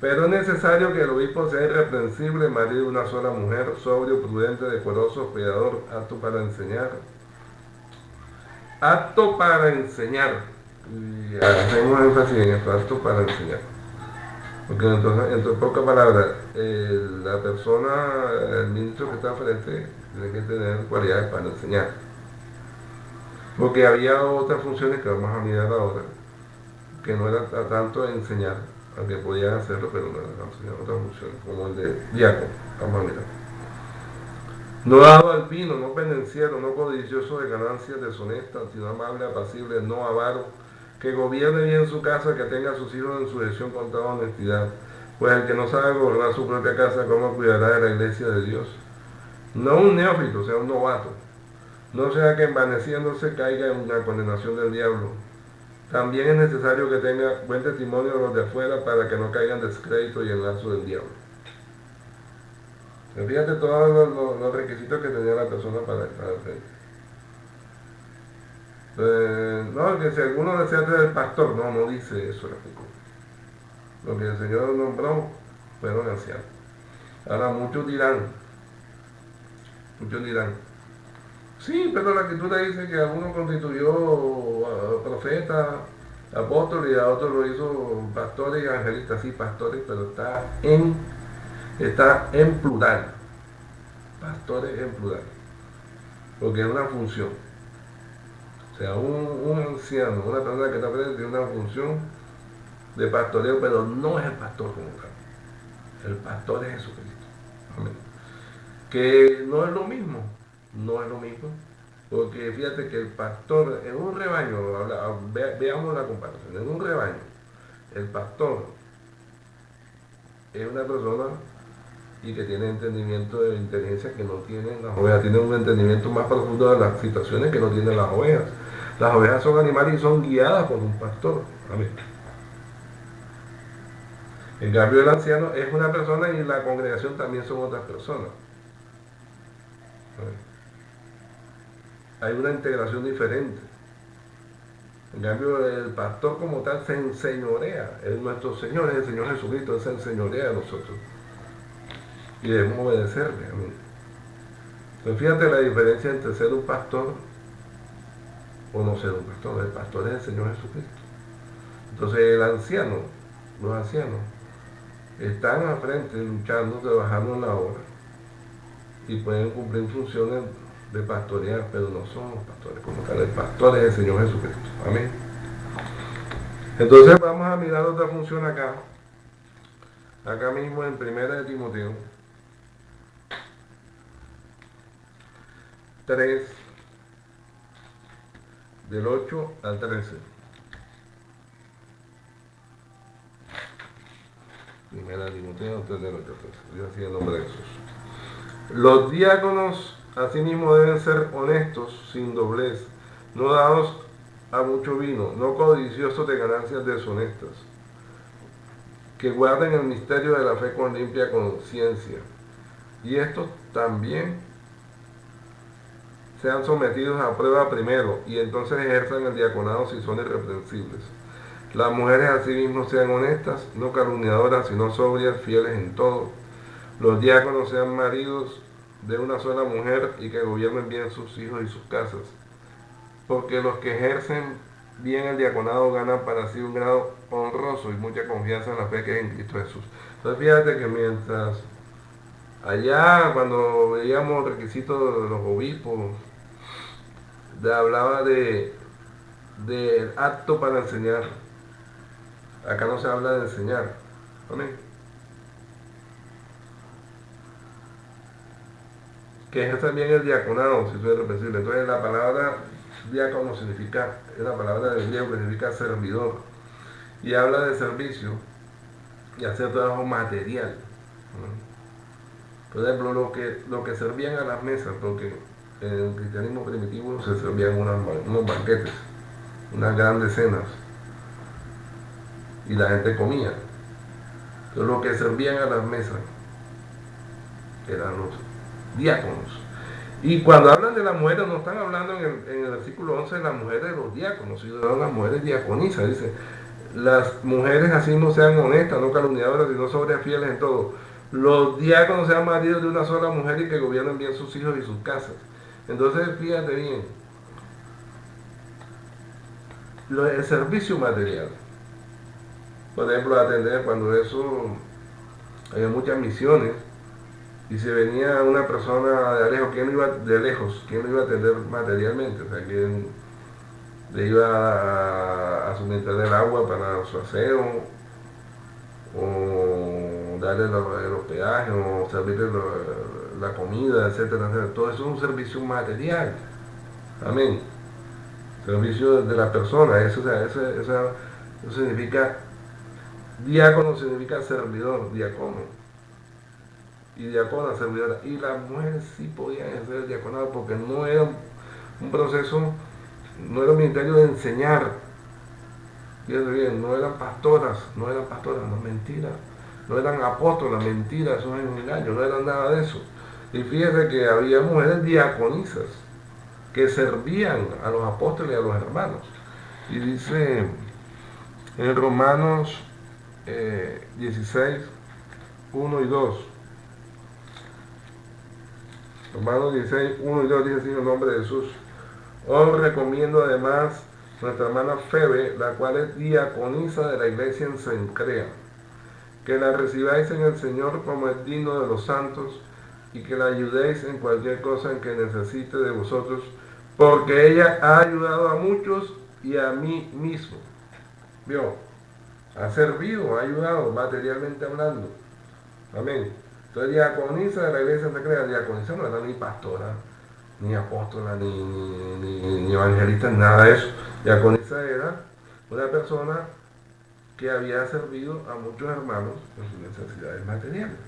Pero es necesario que el obispo sea irreprensible, marido de una sola mujer, sobrio, prudente, decoroso, hospedador, apto para enseñar. Apto para enseñar. Y hacemos énfasis en esto, apto para enseñar. Porque entonces, en pocas palabras, la persona, el ministro que está frente, tiene que tener cualidades para enseñar. Porque había otras funciones que vamos a mirar ahora, que no era tanto enseñar, aunque podían hacerlo, pero no era tanto enseñar otras funciones, como el de diácono. Vamos a mirar. No dado al vino, no pendenciero, no codicioso de ganancias deshonestas, sino amable, apacible, no avaro, que gobierne bien su casa, que tenga a sus hijos en sujeción con toda honestidad. Pues el que no sabe gobernar su propia casa, ¿cómo cuidará de la iglesia de Dios? No un neófito, o sea, un novato. No sea que envaneciéndose caiga en la condenación del diablo. También es necesario que tenga buen testimonio de los de afuera para que no caigan en descrédito y en lazo del diablo. Fíjate todos los requisitos que tenía la persona para estar al frente. No, que si alguno desea ser el pastor, no dice eso. Lo que el Señor nombró fueron ancianos. Ahora muchos dirán, sí, pero la escritura dice que a uno constituyó profeta, apóstol, y a otro lo hizo pastores y evangelistas. Sí, pastores, pero está en plural. Pastores en plural. Porque es una función. O sea, un anciano, una persona que está frente tiene una función de pastoreo, pero no es el pastor como tal. El pastor es Jesucristo. Amén. Que no es lo mismo. Porque fíjate que el pastor en un rebaño, veamos la comparación, en un rebaño, el pastor es una persona y que tiene entendimiento de inteligencia que no tienen las ovejas, tiene un entendimiento más profundo de las situaciones que no tienen las ovejas. Las ovejas son animales y son guiadas por un pastor. Amén. En cambio, el anciano es una persona y la congregación también son otras personas. Hay una integración diferente. En cambio, el pastor como tal se enseñorea. Es nuestro Señor, es el Señor Jesucristo, Él se enseñorea a nosotros. Y debemos obedecerle. Amén. Pues fíjate la diferencia entre ser un pastor o no ser un pastor. El pastor es el Señor Jesucristo. Entonces el anciano, los ancianos, están al frente luchando, trabajando en la obra y pueden cumplir funciones de pastorear, pero no son los pastores como tal. El pastor es el Señor Jesucristo. Amén. Entonces vamos a mirar otra función acá. Acá mismo en 1 Timoteo 3, del 8 al 13. 1 Timoteo 3, del 8 al 13. Dios así en nombre de Jesús. Los diáconos asimismo deben ser honestos, sin doblez, no dados a mucho vino, no codiciosos de ganancias deshonestas, que guarden el misterio de la fe con limpia conciencia. Y estos también sean sometidos a prueba primero, y entonces ejerzan el diaconado si son irreprensibles. Las mujeres asimismo sean honestas, no calumniadoras, sino sobrias, fieles en todo. Los diáconos sean maridos de una sola mujer y que gobiernen bien sus hijos y sus casas. Porque los que ejercen bien el diaconado ganan para sí un grado honroso y mucha confianza en la fe que es en Cristo Jesús. Entonces fíjate que mientras allá cuando veíamos requisitos de los obispos, hablaba de acto para enseñar. Acá no se habla de enseñar. Amén. Que es también el diaconado, si soy irreprensible. Entonces la palabra diácono significa, es la palabra del griego que significa servidor. Y habla de servicio y hacer trabajo material. Por ejemplo, lo que servían a las mesas, porque en el cristianismo primitivo se servían unos banquetes, unas grandes cenas, y la gente comía. Entonces lo que servían a las mesas eran los diáconos. Y cuando hablan de las mujeres, no están hablando en el versículo 11 de las mujeres de los diáconos, sino de las mujeres diaconisas. Dice, las mujeres así no sean honestas, no calumniadoras, sino sobrias, fieles en todo. Los diáconos sean maridos de una sola mujer y que gobiernen bien sus hijos y sus casas. Entonces, fíjate bien, el servicio material. Por ejemplo, atender cuando eso, había muchas misiones, y si venía una persona de lejos, ¿quién lo iba a atender materialmente? O sea, ¿quién le iba a suministrar el agua para su aseo? O darle el hospedaje, o servirle la comida, etcétera, etcétera. Todo eso es un servicio material. Amén. Servicio de la persona. Eso significa, diácono significa servidor, diácono. Y diácona, servidora. Y las mujeres sí podían ejercer el diaconado porque no era un proceso, no era un ministerio de enseñar. Fíjense bien, no eran pastoras, no, mentira. No eran apóstolas, mentira, eso es un engaño, no eran nada de eso. Y fíjense que había mujeres diaconisas que servían a los apóstoles y a los hermanos. Y dice en Romanos 16, 1 y 2. Romanos 16, 1 y 2 dice así en el nombre de Jesús. Os recomiendo además nuestra hermana Febe, la cual es diaconisa de la iglesia en Cencrea, que la recibáis en el Señor como es digno de los santos y que la ayudéis en cualquier cosa en que necesite de vosotros, porque ella ha ayudado a muchos y a mí mismo. ¿Vio? Ha servido, ha ayudado materialmente hablando. Amén. Entonces, diaconisa de la iglesia se crea, diaconisa no era ni pastora, ni apóstola, ni evangelista, nada de eso. Diaconisa era una persona que había servido a muchos hermanos en sus necesidades materiales.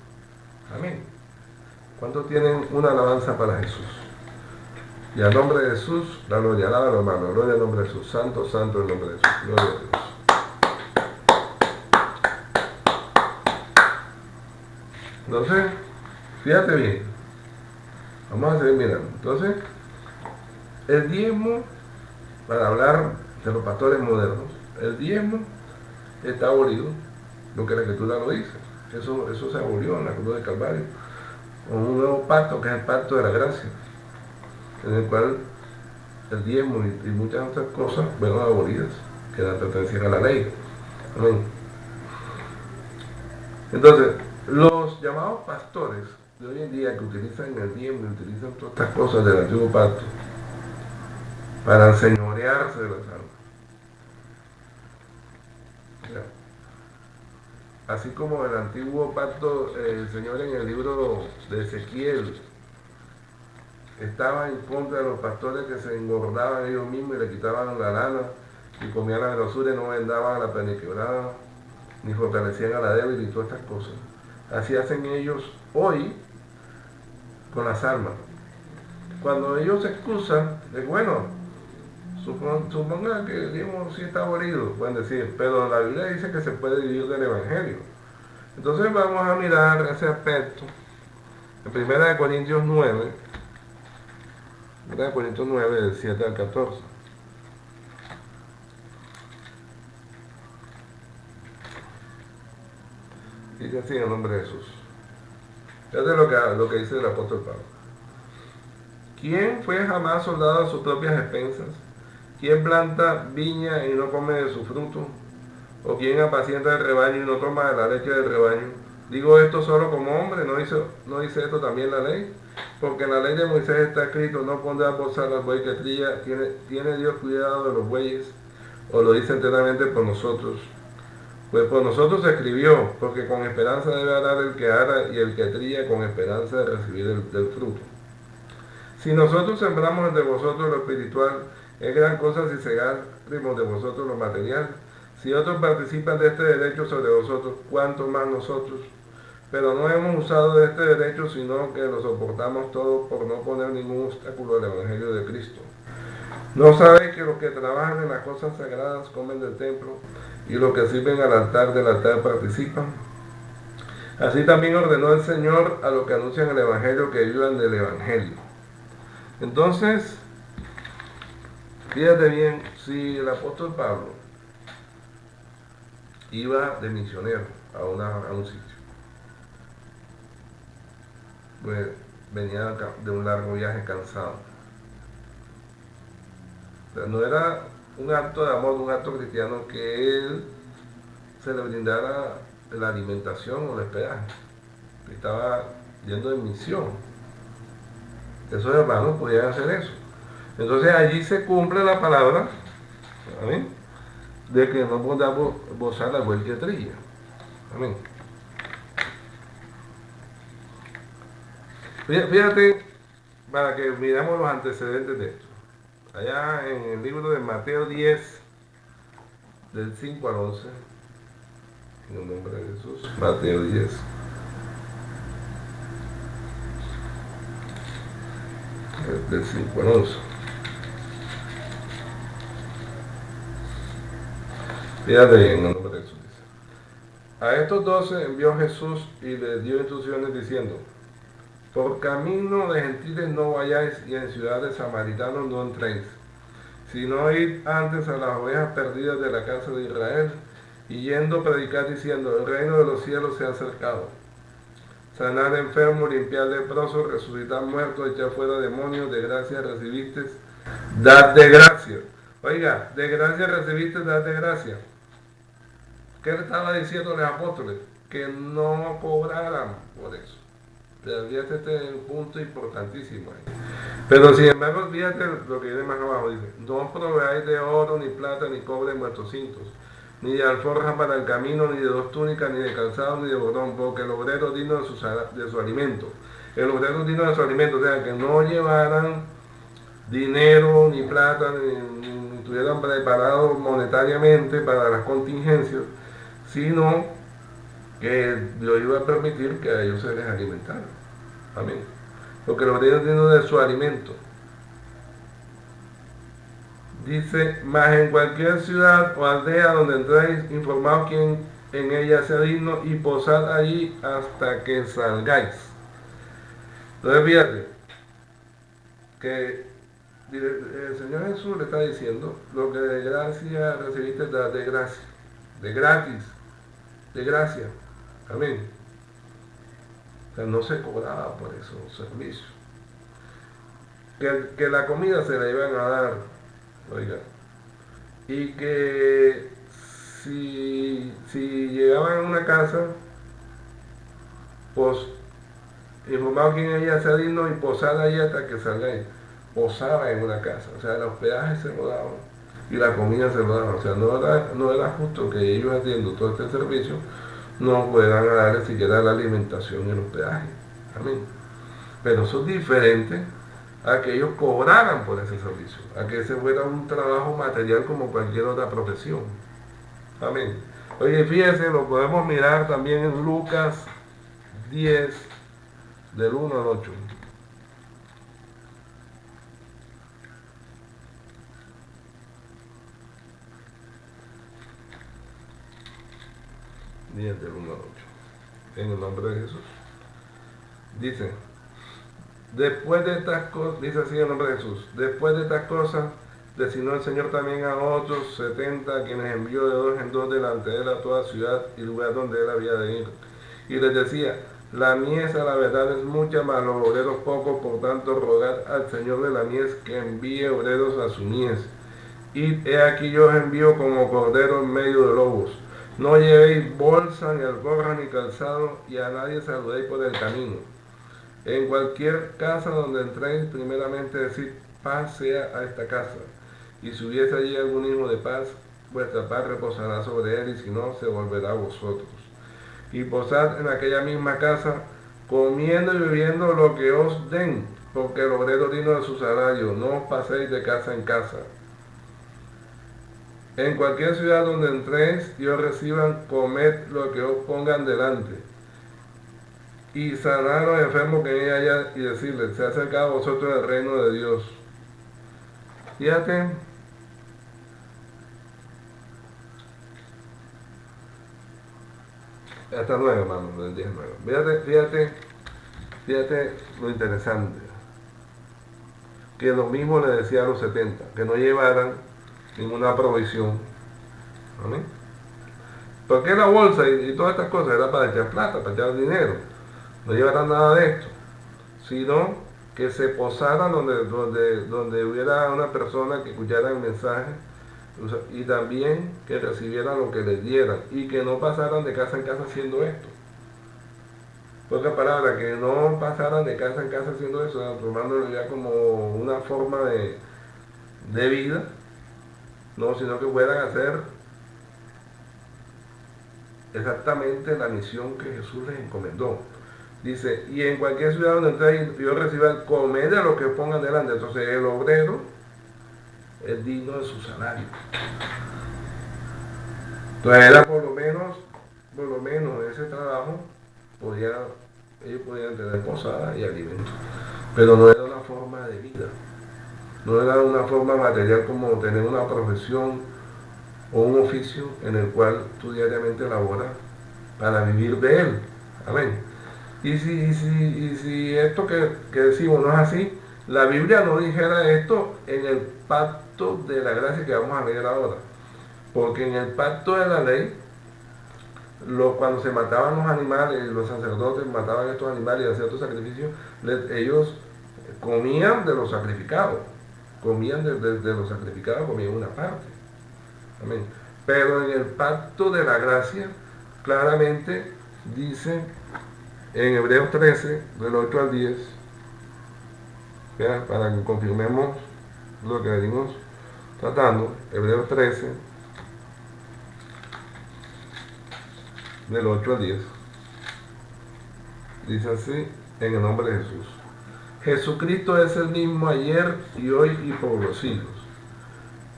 Amén. ¿Cuántos tienen una alabanza para Jesús? Y al nombre de Jesús, la gloria, alaba a los hermanos, gloria al nombre de Jesús, santo, santo el nombre de Jesús, gloria a Dios. Entonces, fíjate bien, vamos a seguir mirando. Entonces, el diezmo, para hablar de los pastores modernos, el diezmo está abolido, lo que la Escritura lo dice. Eso se abolió en la cruz del Calvario. con un nuevo pacto, que es el pacto de la gracia, en el cual el diezmo y muchas otras cosas fueron abolidas, que pertenecían a la ley. Amén. Entonces, los llamados pastores de hoy en día que utilizan el diezmo y utilizan todas estas cosas del antiguo pacto para enseñorearse de las almas. Así como el antiguo pacto, el Señor en el libro de Ezequiel estaba en contra de los pastores que se engordaban ellos mismos y le quitaban la lana y comían la grosura y no vendaban a la peniquebrada ni fortalecían a la débil y todas estas cosas. Así hacen ellos hoy con las almas. Cuando ellos se excusan, es bueno, suponga que el diezmo sí está abolido, pueden decir, pero la Biblia dice que se puede vivir del Evangelio. Entonces vamos a mirar ese aspecto en 1 Corintios 9, 1 Corintios 9, del 7 al 14. Dice así en el nombre de Jesús. Fíjate lo que dice el apóstol Pablo. ¿Quién fue jamás soldado a sus propias expensas? ¿Quién planta viña y no come de su fruto? ¿O quién apacienta el rebaño y no toma de la leche del rebaño? Digo esto solo como hombre, ¿no dice esto también la ley? Porque en la ley de Moisés está escrito, no pondrás bozal al buey que trilla, ¿tiene Dios cuidado de los bueyes? ¿O lo dice enteramente por nosotros? Pues por nosotros se escribió, porque con esperanza debe arar el que ara y el que trilla con esperanza de recibir del fruto. Si nosotros sembramos entre vosotros lo espiritual, es gran cosa si segáremos de vosotros lo material. Si otros participan de este derecho sobre vosotros, ¿cuánto más nosotros? Pero no hemos usado de este derecho, sino que lo soportamos todo por no poner ningún obstáculo al Evangelio de Cristo. ¿No sabéis que los que trabajan en las cosas sagradas comen del templo y los que sirven del altar participan? Así también ordenó el Señor a los que anuncian el Evangelio que vivan del Evangelio. Entonces, fíjate bien, si el apóstol Pablo iba de misionero a un sitio, pues venía de un largo viaje cansado. O sea, no era un acto de amor, un acto cristiano que él se le brindara la alimentación o el hospedaje. Estaba yendo de misión. Esos hermanos podían hacer eso. Entonces allí se cumple la palabra, amén, de que no podamos bozar al buey que trilla. Amén. Fíjate, para que miremos los antecedentes de esto. Allá en el libro de Mateo 10, del 5 al 11, en el nombre de Jesús, Mateo 10. Del 5 al 11. Fíjate en el nombre de Jesús. Dice. A estos 12 envió Jesús y les dio instrucciones diciendo, por camino de gentiles no vayáis y en ciudades samaritanos no entréis, sino id antes a las ovejas perdidas de la casa de Israel, y yendo predicar diciendo, el reino de los cielos se ha acercado. Sanar enfermos, limpiar leprosos, resucitar muertos, echar fuera demonios, de gracia recibiste, dad de gracia. Oiga, de gracia recibiste, dad de gracia. ¿Qué le estaba diciendo a los apóstoles? Que no cobraran por eso. Fíjate este punto importantísimo ahí. Pero sin embargo, fíjate lo que viene más abajo, dice, no proveáis de oro, ni plata, ni cobre en vuestros cintos, ni de alforjas para el camino, ni de dos túnicas, ni de calzado, ni de bordón, porque el obrero es digno de su alimento. El obrero es digno de su alimento, o sea, que no llevaran dinero, ni plata, ni estuvieran preparados monetariamente para las contingencias, sino que Dios iba a permitir que a ellos se les alimentara. Amén. Porque el obrero es digno de su alimento. Dice, mas en cualquier ciudad o aldea donde entréis, informaos quién en ella sea digno y posad allí hasta que salgáis. Entonces fíjate que el Señor Jesús le está diciendo, lo que de gracia recibiste, de gracia, de gratis, de gracia. Amén. O sea, no se cobraba por esos servicios. Que la comida se la iban a dar, oiga, y que si llegaban a una casa, pues informado quién ella sea digno y posar ahí hasta que salga ahí. Posaba en una casa, o sea, el hospedaje se lo daban y la comida se lo daban, o sea, no era justo que ellos haciendo todo este servicio no puedan darle siquiera la alimentación y el hospedaje. Amén. Pero eso es diferente a que ellos cobraran por ese servicio, a que ese fuera un trabajo material como cualquier otra profesión. Amén. Oye, fíjense, lo podemos mirar también en Lucas 10, del 1 al 8. Del 1 al 8. En el nombre de Jesús. Dice, después de estas cosas, dice así en el nombre de Jesús, después de estas cosas, designó el Señor también a otros 70, a quienes envió de dos en dos delante de él a toda ciudad y lugar donde él había de ir. Y les decía, la mies a la verdad es mucha, mas los obreros pocos, por tanto rogad al Señor de la mies que envíe obreros a su mies. Y he aquí yo os envío como cordero en medio de lobos. No llevéis bolsa, ni alforja, ni calzado, y a nadie saludéis por el camino. En cualquier casa donde entréis, primeramente decid, paz sea a esta casa. Y si hubiese allí algún hijo de paz, vuestra paz reposará sobre él, y si no, se volverá a vosotros. Y posad en aquella misma casa, comiendo y bebiendo lo que os den, porque el obrero digno de su salario. No os paséis de casa en casa. En cualquier ciudad donde entréis y os reciban, comed lo que os pongan delante. Y sanar a los enfermos que en ella haya y decirles, se ha acercado a vosotros el reino de Dios. Fíjate, hasta 9, hermano, del 10 9. Fíjate lo interesante. Que lo mismo le decía a los 70, que no llevaran ninguna provisión. ¿Amén? Porque la bolsa y todas estas cosas era para echar plata, para echar dinero. No llevaran nada de esto, sino que se posaran donde hubiera una persona que escuchara el mensaje y también que recibieran lo que les dieran y que no pasaran de casa en casa haciendo esto. Pocas palabras, que no pasaran de casa en casa haciendo eso, tomándolo ya como una forma de vida, no, sino que puedan hacer exactamente la misión que Jesús les encomendó. Dice, y en cualquier ciudad donde entréis y yo reciba, comed de lo que pongan delante. Entonces el obrero es digno de su salario. Entonces era por lo menos ese trabajo ellos podían tener posada y alimentos. Pero no era una forma de vida. No era una forma material como tener una profesión o un oficio en el cual tú diariamente laboras para vivir de él. Amén. Y si esto que decimos no es así, la Biblia no dijera esto en el pacto de la gracia que vamos a leer ahora. Porque en el pacto de la ley, cuando se mataban los animales, los sacerdotes mataban estos animales y hacían estos sacrificios, ellos comían de los sacrificados. Comían de los sacrificados, comían una parte. Amén. Pero en el pacto de la gracia, claramente dice en Hebreos 13, del 8 al 10, ¿verdad? Para que confirmemos lo que venimos tratando, Hebreos 13, del 8 al 10, dice así, en el nombre de Jesús. Jesucristo es el mismo ayer y hoy y por los siglos.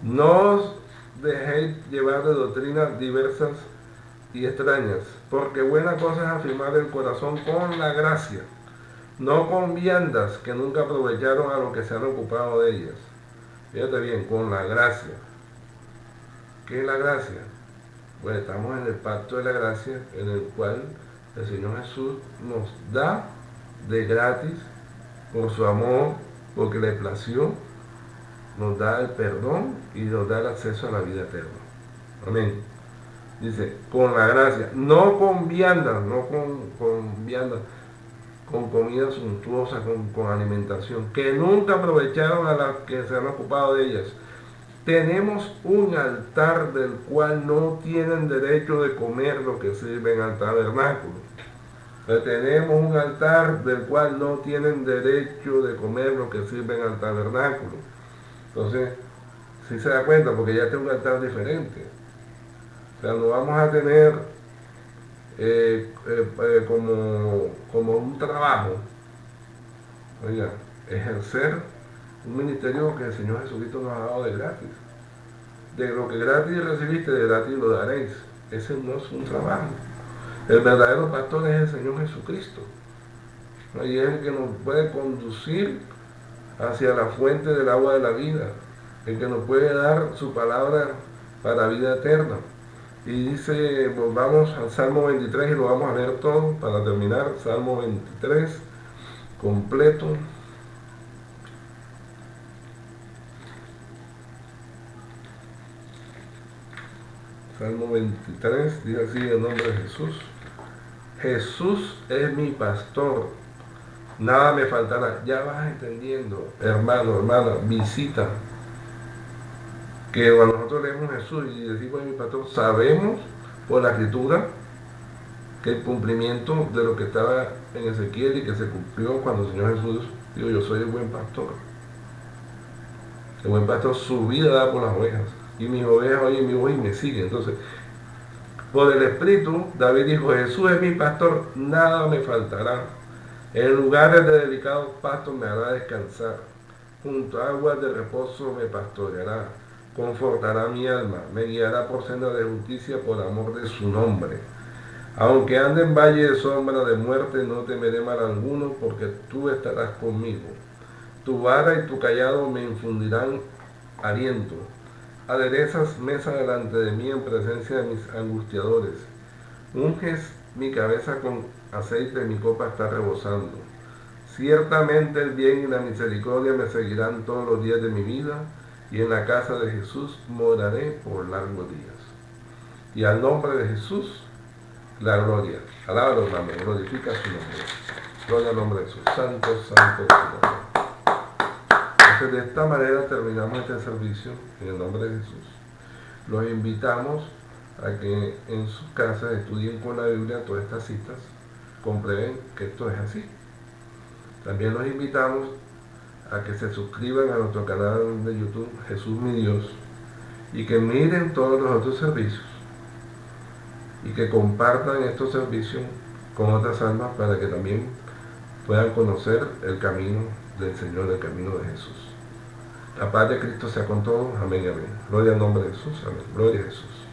No os dejéis llevar de doctrinas diversas y extrañas, porque buena cosa es afirmar el corazón con la gracia, no con viandas que nunca aprovecharon a los que se han ocupado de ellas. Fíjate bien, con la gracia. ¿Qué es la gracia? Pues estamos en el pacto de la gracia, en el cual el Señor Jesús nos da de gratis, por su amor, porque le plació, nos da el perdón y nos da el acceso a la vida eterna. Amén. Dice, con la gracia, no con viandas, no con viandas. con comida suntuosa, con alimentación, que nunca aprovecharon a las que se han ocupado de ellas. Tenemos un altar del cual no tienen derecho de comer lo que sirven al tabernáculo. Tenemos un altar del cual no tienen derecho de comer lo que sirven al tabernáculo. Entonces, si se da cuenta, porque ya tiene un altar diferente. O sea, no vamos a tener como un trabajo, oiga, ejercer un ministerio que el Señor Jesucristo nos ha dado de gratis. De lo que gratis recibiste, de gratis lo daréis. Ese no es un trabajo. El verdadero pastor es el Señor Jesucristo. Y es el que nos puede conducir hacia la fuente del agua de la vida. El que nos puede dar su palabra para vida eterna. Y dice, vamos al Salmo 23 y lo vamos a leer todo para terminar. Salmo 23, completo. Salmo 23, dice así en nombre de Jesús. Jesús es mi pastor, nada me faltará. Ya vas entendiendo, hermano, hermana, visita. Que cuando nosotros leemos Jesús y decimos es mi pastor, sabemos por la escritura que el cumplimiento de lo que estaba en Ezequiel y que se cumplió cuando el Señor Jesús dijo, yo soy el buen pastor. El buen pastor su vida da por las ovejas. Y mis ovejas oyen mi voz y me siguen. Entonces, por el Espíritu, David dijo, Jesús es mi pastor, nada me faltará. En lugares de delicados pastos me hará descansar. Junto a aguas de reposo me pastoreará. Confortará mi alma. Me guiará por senda de justicia por amor de su nombre. Aunque ande en valle de sombra de muerte, no temeré mal alguno, porque tú estarás conmigo. Tu vara y tu callado me infundirán aliento. Aderezas mesa delante de mí en presencia de mis angustiadores. Unges mi cabeza con aceite, mi copa está rebosando. Ciertamente el bien y la misericordia me seguirán todos los días de mi vida, y en la casa de Jesús moraré por largos días. Y al nombre de Jesús, la gloria. Alábalo, hermano, glorifica su nombre. Gloria al nombre de Jesús. Santo, santo es su nombre. Entonces, de esta manera terminamos este servicio en el nombre de Jesús. Los invitamos a que en sus casas estudien con la Biblia todas estas citas, comprueben que esto es así. También los invitamos a que se suscriban a nuestro canal de YouTube, Jesús mi Dios, y que miren todos los otros servicios y que compartan estos servicios con otras almas para que también puedan conocer el camino del Señor, el camino de Jesús. La paz de Cristo sea con todos. Amén y amén. Gloria al nombre de Jesús. Amén. Gloria a Jesús.